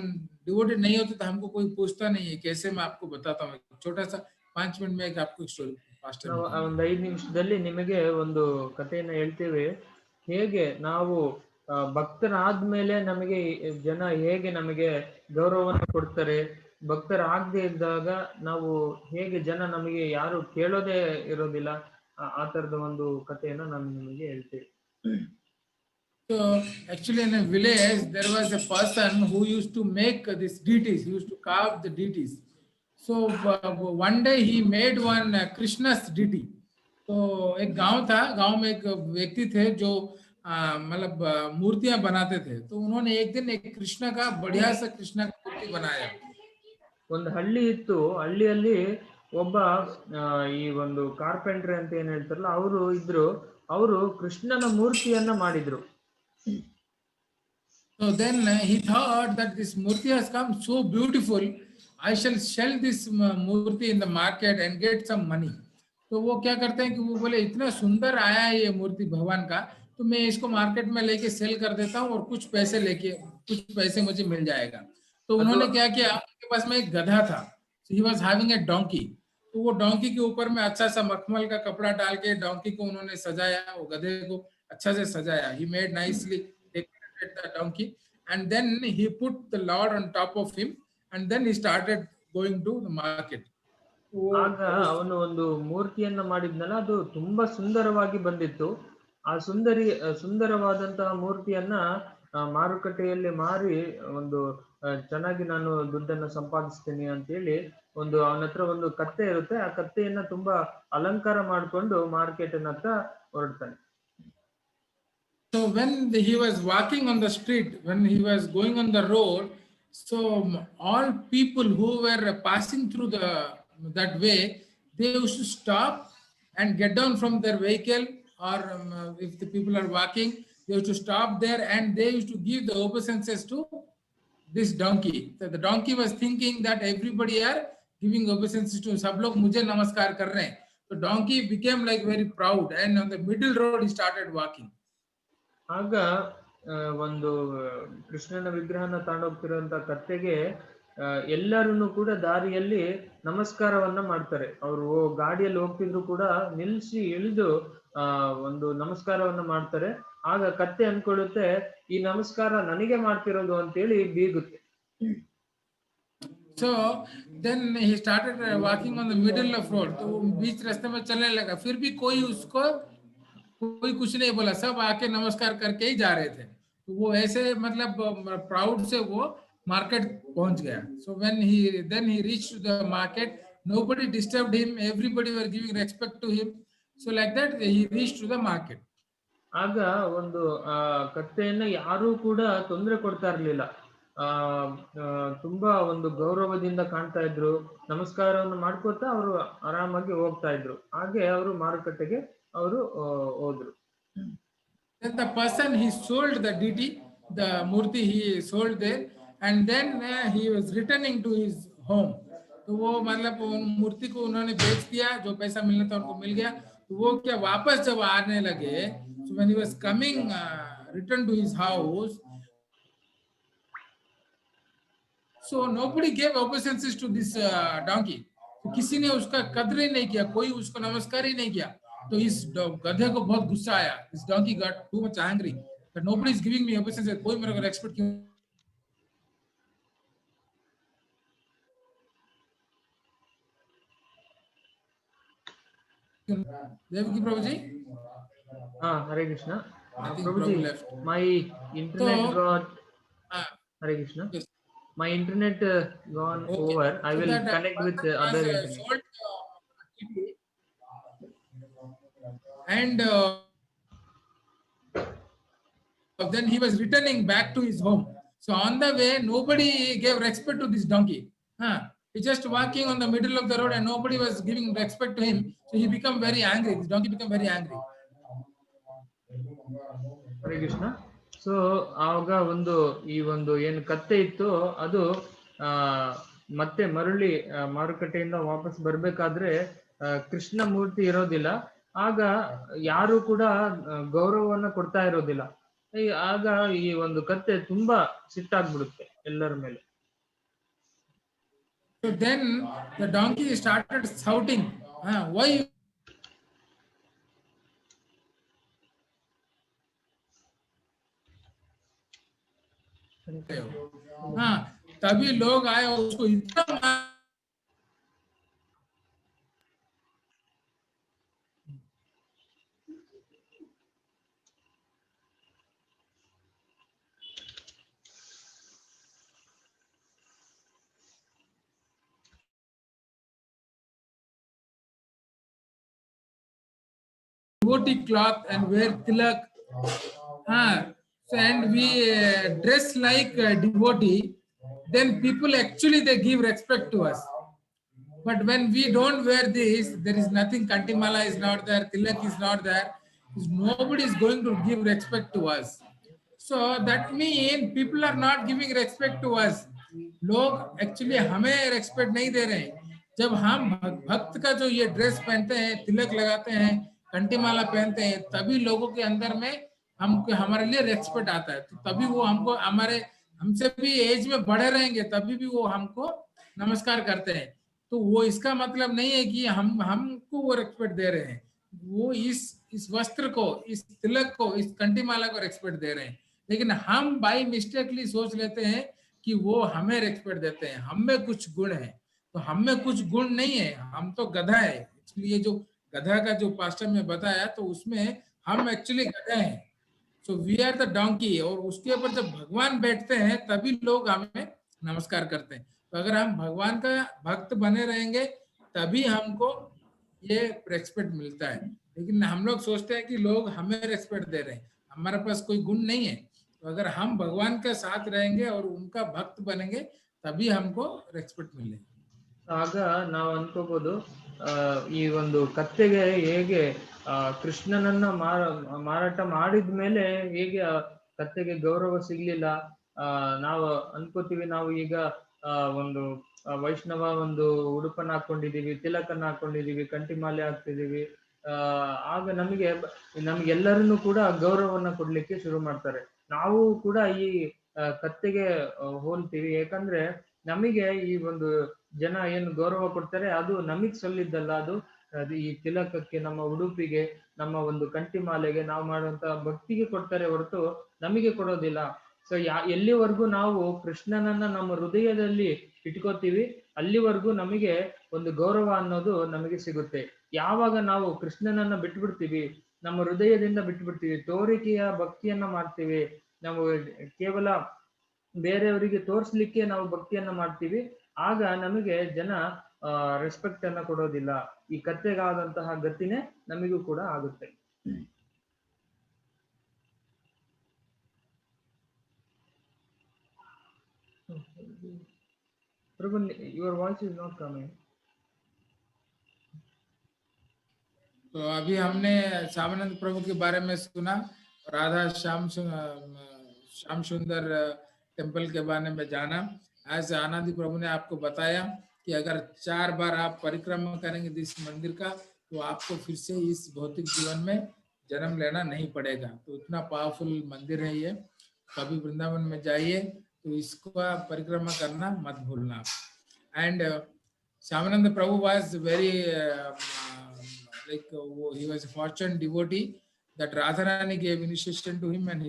डिवोटी नहीं होते तो हमको कोई पूछता नहीं है. कैसे, मैं आपको बताता हूँ, छोटा सा 5 मिनट में एक आपको स्टोरी. ನಾವು ಒಂದು 5 ನಿಮಿಷದಲ್ಲಿ ನಿಮಗೆ ಒಂದು ಕಥೆಯನ್ನ ಹೇಳ್ತೇವೆ. ಹೇಗೆ ನಾವು ಭಕ್ತರಾದ್ಮೇಲೆ ನಮಗೆ ಜನ ಹೇಗೆ ನಮಗೆ ಗೌರವವನ್ನು ಕೊಡ್ತಾರೆ, ಭಕ್ತರಾಗದೆ ಇದ್ದಾಗ ನಾವು ಹೇಗೆ ಜನ ನಮಗೆ ಯಾರು ಕೇಳೋದೇ ಇರೋದಿಲ್ಲ, ಆ ತರದ ಒಂದು ಕಥೆಯನ್ನ ನಾನು ನಿಮಗೆ ಹೇಳ್ತೇವೆ. So actually in a village there was a person who used to make these deities, he used to carve the deities. So one day he made one Krishna's deity. तो एक गांव था, गांव में एक व्यक्ति थे जो मतलब मूर्तियां बनाते थे. तो उन्होंने एक दिन एक कृष्ण का बढ़िया सा कृष्ण का मूर्ति बनाया. ಒಂದು ಹಳ್ಳಿ ಇತ್ತು, ಹಳ್ಳಿಯಲ್ಲಿ ಒಬ್ಬ ಈ ಒಂದು ಕಾರ್ಪೆಂಟರ್ ಅಂತ ಏನ್ ಹೇಳ್ತಾರಲ್ಲ ಅವರು ಇದ್ರು. ಅವರು ಕೃಷ್ಣನ ಮೂರ್ತಿಯನ್ನ ಮಾಡಿದ್ರು. So then he thought that this murti has come so beautiful, I shall sell this murti in the market and get some money. तो वो क्या करते हैं कि वो बोले इतना सुंदर आया है ये मूर्ति भगवान का, तो मैं इसको मार्केट में लेके सेल कर देता हूँ और कुछ पैसे मुझे मिल जाएगा. तो उन्होंने क्या किया, उनके पास में एक गधा था. He was having a donkey. तो वो डोंकी के ऊपर में अच्छा सा मखमल का कपड़ा डाल के डोंकी को उन्होंने सजाया, वो गधे को अच्छा से सजाया. He made nicely decorated the donkey and then he put the Lord on top of him and then he started going to the market. ಆಗ ಅವನು ಒಂದು ಮೂರ್ತಿಯನ್ನ ಮಾಡಿದ್ನಲ್ಲ, ಅದು ತುಂಬಾ ಸುಂದರವಾಗಿ ಬಂದಿತ್ತು. ಆ ಸುಂದರವಾದಂತಹ ಮೂರ್ತಿಯನ್ನ ಮಾರುಕಟ್ಟೆಯಲ್ಲಿ ಮಾರಿ ಒಂದು ಚೆನ್ನಾಗಿ ನಾನು ದುಡ್ಡನ್ನ ಸಂಪಾದಿಸ್ತೀನಿ ಅಂತ ಹೇಳಿ ಒಂದು ಅವನ ಹತ್ರ ಒಂದು ಕತ್ತೆ ಇರುತ್ತೆ. ಆ ಕತ್ತೆಯನ್ನ ತುಂಬಾ ಅಲಂಕಾರ ಮಾಡ್ಕೊಂಡು ಮಾರ್ಕೆಟ್ ಹತ್ರ ಹೊರಡ್ತಾನೆ. So when he was walking on the street, when he was going on the road, so all people who were passing through that way, they used to stop and get down from their vehicle, or if the people are walking, they used to stop there and they used to give the obeisances to this donkey. So the donkey was thinking that everybody are giving obeisances to, सब लोग मुझे नमस्कार कर रहे हैं. So donkey became like very proud, and on the middle road he started walking. ಆಗ ಒಂದು ಕೃಷ್ಣನ ವಿಗ್ರಹನ ತಗೊಂಡೋಗ್ತಿರುವಂತ ಕತ್ತೆಗೆ ಎಲ್ಲರನ್ನು ಕೂಡ ದಾರಿಯಲ್ಲಿ ನಮಸ್ಕಾರವನ್ನ ಮಾಡ್ತಾರೆ. ಅವರು ಗಾಡಿಯಲ್ಲಿ ಹೋಗ್ತಿದ್ರು ಕೂಡ ನಿಲ್ಸಿ ಇಳಿದು ಒಂದು ನಮಸ್ಕಾರವನ್ನ ಮಾಡ್ತಾರೆ. ಆಗ ಕತ್ತೆ ಅನ್ಕೊಳ್ಳುತ್ತೆ, ಈ ನಮಸ್ಕಾರ ನನಗೆ ಮಾಡ್ತಿರೋದು ಅಂತೇಳಿ ಬೀಗುತ್ತೆ. So then he started walking on the middle of road. तो बीच रास्ते में चलने लगा, फिर भी कोई उसको कोई कुछ नहीं बोला, सब आके नमस्कार करके ही जा रहे थे. तो वो ऐसे मतलब प्राउड से वो मार्केट पहुंच गया. So when he reached the market, nobody disturbed him, everybody were giving respect to him. So like that he reached to the market. ಆಗ ಒಂದು ಕತ್ತೆಯನ್ನ ಯಾರೂ ಕೂಡ ತೊಂದರೆ ಕೊಡ್ತಾ ಇರ್ಲಿಲ್ಲ. ತುಂಬಾ ಒಂದು ಗೌರವದಿಂದ ಕಾಣ್ತಾ ಇದ್ರು, ನಮಸ್ಕಾರವನ್ನು ಮಾಡ್ಕೋತಾ ಅವರು ಆರಾಮಾಗಿ ಹೋಗ್ತಾ ಇದ್ರು. ಹಾಗೆ ಅವರು ಮಾರುಕಟ್ಟೆಗೆ ಅವರು ಹೋದ್ರು. Then the person he sold the deity, the murti he sold there, and then he was returning to his home. तो वो मतलब मूर्ति को उन्होंने बेच दिया, जो पैसा मिलना था उनको मिल गया. तो वो क्या वापस जब आने लगे, so when he was coming return to his house, so nobody gave obeisances to this donkey. तो किसी ने उसका कदर ही नहीं किया, कोई उसको नमस्कार ही नहीं किया. तो इस गधे को बहुत गुस्सा आया. This donkey got too much angry that nobody is giving me obeisances, कोई मेरे को रेस्पेक्ट क्यों. Devaki Prabhu ji. Hare Krishna. Prabhu Prabhu ji, left. my internet So, got Hare Krishna. Yes. My internet gone Okay. over. I So will that connect with person other has, internet. sold, and then he was returning back to his home. So on the way, nobody gave respect to this donkey. He just walking on the middle of the road and nobody was giving respect to him. So he became very angry. This donkey became very angry. Hare Krishna. So ಆವಾಗ ಈ ಒಂದು ಏನು ಕತ್ತೆ ಇತ್ತು ಅದು ಮತ್ತೆ ಮರಳಿ ಮಾರುಕಟ್ಟೆಯಿಂದ ವಾಪಸ್ ಬರ್ಬೇಕಾದ್ರೆ ಕೃಷ್ಣ ಮೂರ್ತಿ ಇರೋದಿಲ್ಲ. ಆಗ ಯಾರು ಕೂಡ ಗೌರವವನ್ನ ಕೊಡ್ತಾ ಇರೋದಿಲ್ಲ. ಆಗ ಈ ಒಂದು ಕತ್ತೆ ತುಂಬಾ ಸಿಟ್ಟಾಗ್ಬಿಡುತ್ತೆ ಎಲ್ಲರ ಮೇಲೆ. So then the donkey started shouting, why तभी लोग आए और उसको इतना devotee cloth and wear tilak. So and we dress like a devotee, then people actually they give respect to us. But when we don't wear this, there is nothing. Kantimala is not there, tilak is not there. Nobody is going to give respect to us. So that means people are not giving respect to us. लोग actually हमें respect नहीं दे रहे हैं. जब हम भक्त का जो ये ड्रेस पहनते हैं, तिलक लगाते हैं, कंटीमाला पहनते हैं, तभी लोगों के अंदर में हमको हमारे लिए रेस्पेक्ट आता है. तो तभी वो हमको हमसे भी एज में बड़े रहेंगे, तभी भी वो हमको नमस्कार करते हैं. तो वो इसका मतलब नहीं है कि हमको वो रेस्पेक्ट दे रहे हैं. वो इस वस्त्र को, इस तिलक को, इस कंटीमाला को रेस्पेक्ट दे रहे हैं. लेकिन हम बाय मिस्टेकली सोच लेते हैं कि वो हमें रेस्पेक्ट देते हैं. हम में कुछ गुण है. तो हम में कुछ गुण नहीं है, हम तो गधा है. इसलिए जो गधा का जो पास्टर में बताया, तो उसमें हम एक्चुअली गधा हैं. So we are the donkey. और उसके ऊपर जब भगवान बैठते हैं तभी लोग हमें नमस्कार करते हैं. तो अगर हम भगवान का भक्त बने रहेंगे तभी हमको ये रेस्पेक्ट मिलता है. लेकिन हम लोग सोचते हैं कि लोग हमें रेस्पेक्ट दे रहे हैं. हमारे पास कोई गुण नहीं है। तो अगर हम भगवान के साथ रहेंगे और उनका भक्त बनेंगे तभी हमको रेस्पेक्ट मिलेगी। ಆಗ ನಾವು ಅನ್ಕೋಬಹುದು ಈ ಒಂದು ಕತ್ತೆಗೆ ಹೇಗೆ ಕೃಷ್ಣನನ್ನ ಮಾರಾಟ ಮಾಡಿದ ಮೇಲೆ ಹೇಗೆ ಕತ್ತೆಗೆ ಗೌರವ ಸಿಗ್ಲಿಲ್ಲ. ನಾವು ಅನ್ಕೋತೀವಿ ನಾವು ಈಗ ಒಂದು ವೈಷ್ಣವ ಒಂದು ಉಡುಪನ್ನ ಹಾಕೊಂಡಿದೀವಿ, ತಿಲಕನ್ನ ಹಾಕೊಂಡಿದೀವಿ, ಕಂಠಿ ಮಾಲೆ ಹಾಕ್ತಿದೀವಿ. ಆಗ ನಮ್ಗೆಲ್ಲರನ್ನು ಕೂಡ ಗೌರವವನ್ನ ಕೊಡ್ಲಿಕ್ಕೆ ಶುರು ಮಾಡ್ತಾರೆ. ನಾವು ಕೂಡ ಈ ಕತ್ತೆಗೆ ಹೋಲ್ತೀವಿ. ಯಾಕಂದ್ರೆ ನಮಗೆ ಈ ಒಂದು ಜನ ಏನು ಗೌರವ ಕೊಡ್ತಾರೆ ಅದು ನಮಗ್ ಸಲ್ಲಿದ್ದಲ್ಲ, ಅದು ಈ ತಿಲಕಕ್ಕೆ, ನಮ್ಮ ಉಡುಪಿಗೆ, ನಮ್ಮ ಒಂದು ಕಂಠಿ ಮಾಲೆಗೆ, ನಾವು ಮಾಡುವಂತ ಭಕ್ತಿಗೆ ಕೊಡ್ತಾರೆ ಹೊರತು ನಮಗೆ ಕೊಡೋದಿಲ್ಲ. ಸೊ ಎಲ್ಲಿವರೆಗೂ ನಾವು ಕೃಷ್ಣನನ್ನ ನಮ್ಮ ಹೃದಯದಲ್ಲಿ ಇಟ್ಕೋತೀವಿ ಅಲ್ಲಿವರೆಗೂ ನಮಗೆ ಒಂದು ಗೌರವ ಅನ್ನೋದು ನಮಗೆ ಸಿಗುತ್ತೆ. ಯಾವಾಗ ನಾವು ಕೃಷ್ಣನನ್ನ ಬಿಟ್ಬಿಡ್ತೀವಿ, ನಮ್ಮ ಹೃದಯದಿಂದ ಬಿಟ್ಬಿಡ್ತೀವಿ, ತೋರಿಕೆಯ ಭಕ್ತಿಯನ್ನ ಮಾಡ್ತೀವಿ, ನಾವು ಕೇವಲ ಬೇರೆಯವರಿಗೆ ತೋರ್ಸ್ಲಿಕ್ಕೆ ನಾವು ಭಕ್ತಿಯನ್ನ ಮಾಡ್ತೀವಿ, ಆಗ ನಮಗೆ ಜನ ರೆಸ್ಪೆಕ್ಟ್ ಅನ್ನ ಕೊಡೋದಿಲ್ಲ. ಈ ಕತ್ತೆಗಾದಂತಹ ಗತಿನೇ ನಮಗೂ ಕೂಡ ಆಗುತ್ತೆ. Prabhu, your voice is not coming. तो अभी हमने श्यामानंद प्रभु के बारे में सुना, राधा श्याम सुंदर टेम्पल के बारे में जाना। ऐसे आनंदी प्रभु ने आपको बताया कि अगर 4 बार आप परिक्रमा करेंगे इस मंदिर का तो आपको फिर से इस भौतिक जीवन में जन्म लेना नहीं पड़ेगा। तो इतना पावरफुल मंदिर है ये। कभी वृंदावन में जाइए तो इसका परिक्रमा करना मत भूलना। And Shyamanand Prabhu was very he was a fortunate devotee that Radharani gave initiation to him and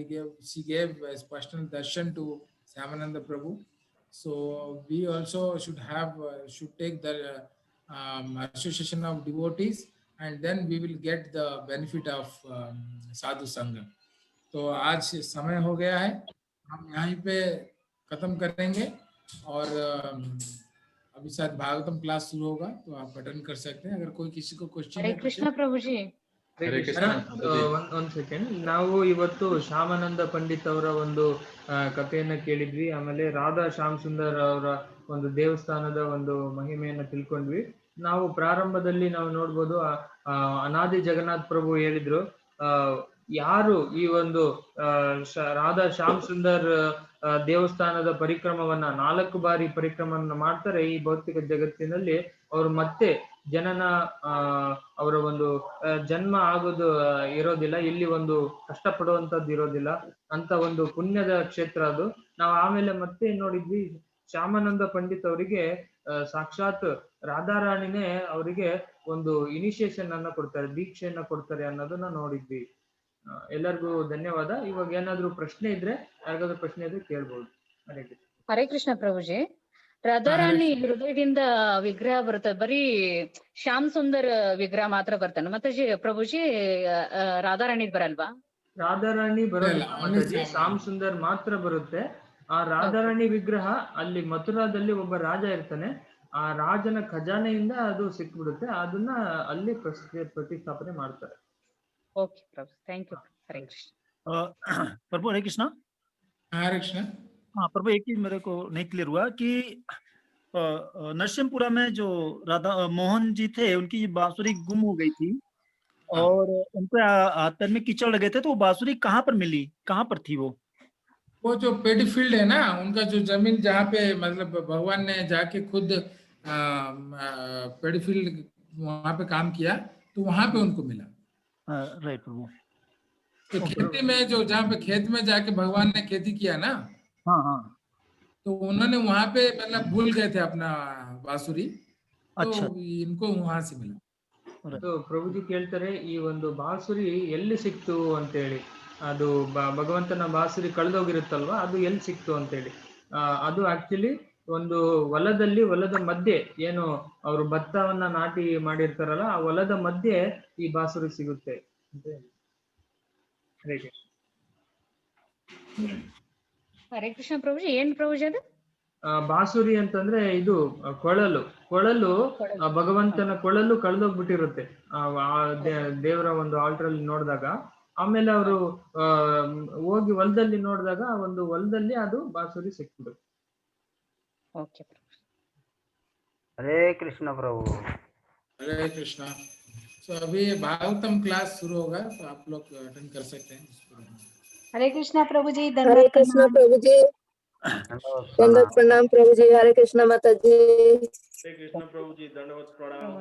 she gave his personal darshan to Shyamananda Prabhu. So we also should take the association of devotees and then we will get the benefit of sadhu sangha. तो आज समय हो गया है, हम यहीं पे खत्म करेंगे और अभी शायद भागवतम क्लास शुरू होगा तो आप अटेंड कर सकते हैं। अगर कोई किसी को क्वेश्चन हरे कृष्ण प्रभु जी। ಒಂದ್ ಸೆಕೆಂಡ್, ನಾವು ಇವತ್ತು ಶ್ಯಾಮಾನಂದ ಪಂಡಿತ್ ಅವರ ಒಂದು ಕಥೆಯನ್ನ ಕೇಳಿದ್ವಿ. ಆಮೇಲೆ ರಾಧಾ ಶ್ಯಾಮ್ ಸುಂದರ್ ಅವರ ಒಂದು ದೇವಸ್ಥಾನದ ಒಂದು ಮಹಿಮೆಯನ್ನ ತಿಳ್ಕೊಂಡ್ವಿ. ನಾವು ಪ್ರಾರಂಭದಲ್ಲಿ ನಾವು ನೋಡ್ಬೋದು ಅನಾದಿ ಜಗನ್ನಾಥ್ ಪ್ರಭು ಹೇಳಿದ್ರು, ಯಾರು ಈ ಒಂದು ರಾಧಾ ಶ್ಯಾಮ್ ಸುಂದರ್ ದೇವಸ್ಥಾನದ ಪರಿಕ್ರಮವನ್ನ 4 ಬಾರಿ ಪರಿಕ್ರಮವನ್ನ ಮಾಡ್ತಾರೆ, ಈ ಭೌತಿಕ ಜಗತ್ತಿನಲ್ಲಿ ಅವರು ಮತ್ತೆ ಜನನ ಅವರ ಒಂದು ಜನ್ಮ ಆಗೋದು ಇರೋದಿಲ್ಲ, ಇಲ್ಲಿ ಒಂದು ಕಷ್ಟಪಡುವಂತದ್ದು ಇರೋದಿಲ್ಲ ಅಂತ ಒಂದು ಪುಣ್ಯದ ಕ್ಷೇತ್ರ ಅದು. ನಾವು ಆಮೇಲೆ ಮತ್ತೆ ನೋಡಿದ್ವಿ, ಶ್ಯಾಮಾನಂದ ಪಂಡಿತ್ ಅವರಿಗೆ ಸಾಕ್ಷಾತ್ ರಾಧಾರಾಣಿನೇ ಅವರಿಗೆ ಒಂದು ಇನಿಷಿಯೇಷನ್ ಅನ್ನ ಕೊಡ್ತಾರೆ, ದೀಕ್ಷೆಯನ್ನ ಕೊಡ್ತಾರೆ ಅನ್ನೋದನ್ನ ನೋಡಿದ್ವಿ. ಎಲ್ಲರಿಗೂ ಧನ್ಯವಾದ. ಇವಾಗ ಏನಾದ್ರು ಪ್ರಶ್ನೆ ಇದ್ರೆ, ಯಾರಿಗಾದ್ರೂ ಪ್ರಶ್ನೆ ಇದ್ರೆ ಕೇಳ್ಬೋದು. ಹರೇ ಕೃಷ್ಣ ಪ್ರಭುಜಿ. ರಾಧಾರಾಣಿ ಹೃದಯದಿಂದ ವಿಗ್ರಹ ಬರುತ್ತೆ, ಬರೀ ಶ್ಯಾಮ್ ಸುಂದರ್ ವಿಗ್ರಹ ಮಾತ್ರ ಬರ್ತಾನೆ ಮತ್ತೆ ಪ್ರಭುಜಿ? ರಾಧಾರಾಣಿ ಬರಲ್ವಾ? ರಾಧಾರಾಣಿ ಬರೋಲ್ಲ, ಶ್ಯಾಮ್ ಸುಂದರ್ ಮಾತ್ರ ಬರುತ್ತೆ. ಆ ರಾಧಾರಾಣಿ ವಿಗ್ರಹ ಅಲ್ಲಿ ಮಥುರಾದಲ್ಲಿ ಒಬ್ಬ ರಾಜ ಇರ್ತಾನೆ, ಆ ರಾಜನ ಖಜಾನೆಯಿಂದ ಅದು ಸಿಕ್ಬಿಡುತ್ತೆ, ಅದನ್ನ ಅಲ್ಲಿ ಪ್ರತಿಷ್ಠಾಪನೆ ಮಾಡ್ತಾರೆ. Okay Prabhu, thank you. Hare Krishna. Prabhu Hare Krishna. Hare Krishna. हाँ प्रभु, एक चीज मेरे को नहीं क्लियर हुआ कि नरसिंहपुरा में जो राधा मोहन जी थे उनकी बांसुरी गुम हो गई थी और उनके हाथ में कीचड़ लगे थे, तो वो बांसुरी कहाँ पर मिली, कहाँ पर थी? वो जो पेडी फील्ड है ना, उनका जो जमीन जहाँ पे मतलब भगवान ने जाके खुद पेडी फील्ड वहां पे काम किया तो वहां पे उनको मिला। राइट प्रभु। तो खेती में जो जहाँ पे खेत में जाके भगवान ने खेती किया ना, हाँ हाँ, तो उन्होंने वहां पे मतलब भूल गए थे अपना बांसुरी, तो अच्छा, इनको वहां से मिला। तो ಪ್ರಭುಜಿ ಕೇಳ್ತಾರೆ, ಈ ಒಂದು ಬಾಸುರಿ ಎಲ್ಲಿ ಸಿಕ್ತು ಅಂತ ಹೇಳಿ. ಅದು ಭಗವಂತನ ಬಾಸುರಿ ಕಳೆದೋಗಿರುತ್ತಲ್ವಾ, ಅದು ಎಲ್ಲಿ ಸಿಕ್ತು ಅಂತ ಹೇಳಿ. ಅದು ಆಕ್ಚುಲಿ ಒಂದು ಹೊಲದ ಮಧ್ಯೆ, ಏನು ಅವರು ಭತ್ತವನ್ನ ನಾಟಿ ಮಾಡಿರ್ತಾರಲ್ಲ, ಆ ಹೊಲದ ಮಧ್ಯೆ ಈ ಬಾಸುರಿ ಸಿಗುತ್ತೆ ಅಂತ ಹೇಳಿ. ಹರೇ ಕೃಷ್ಣ ಪ್ರಭುಜಿ. ಏನ್ ಪ್ರಭುಜಿ ಅದು? ಬಾಸುರಿ ಅಂತಂದ್ರೆ ಇದು ಕೊಳಲು ಭಗವಂತನ ಕೊಳಲು ಕಳೆದೋಗ್ಬಿಟ್ಟಿರುತ್ತೆ. ದೇವರ ಒಂದು ಆಲ್ಟರ್ ಅಲ್ಲಿ ನೋಡಿದಾಗ ಆಮೇಲೆ ಅವರು ಹೋಗಿ ಹೊಲದಲ್ಲಿ ನೋಡಿದಾಗ ಒಂದು ಹೊಲದಲ್ಲಿ ಅದು ಬಾಸುರಿ ಸಿಕ್ಬಿಡು. ओके हरे कृष्ण प्रभु। हरे कृष्णा। तो अभी भागवतम क्लास शुरू होगा, तो आप लोग अटेंड कर सकते हैं। हरे कृष्णा प्रभु जी, हरे धन्यवाद कृष्णा प्रणाम। प्रभु जी, दंडवत दंडवत प्रणाम प्रभु जी। हरे कृष्णा माता जी। हरे कृष्ण प्रभु जी, दंडवत प्रणाम।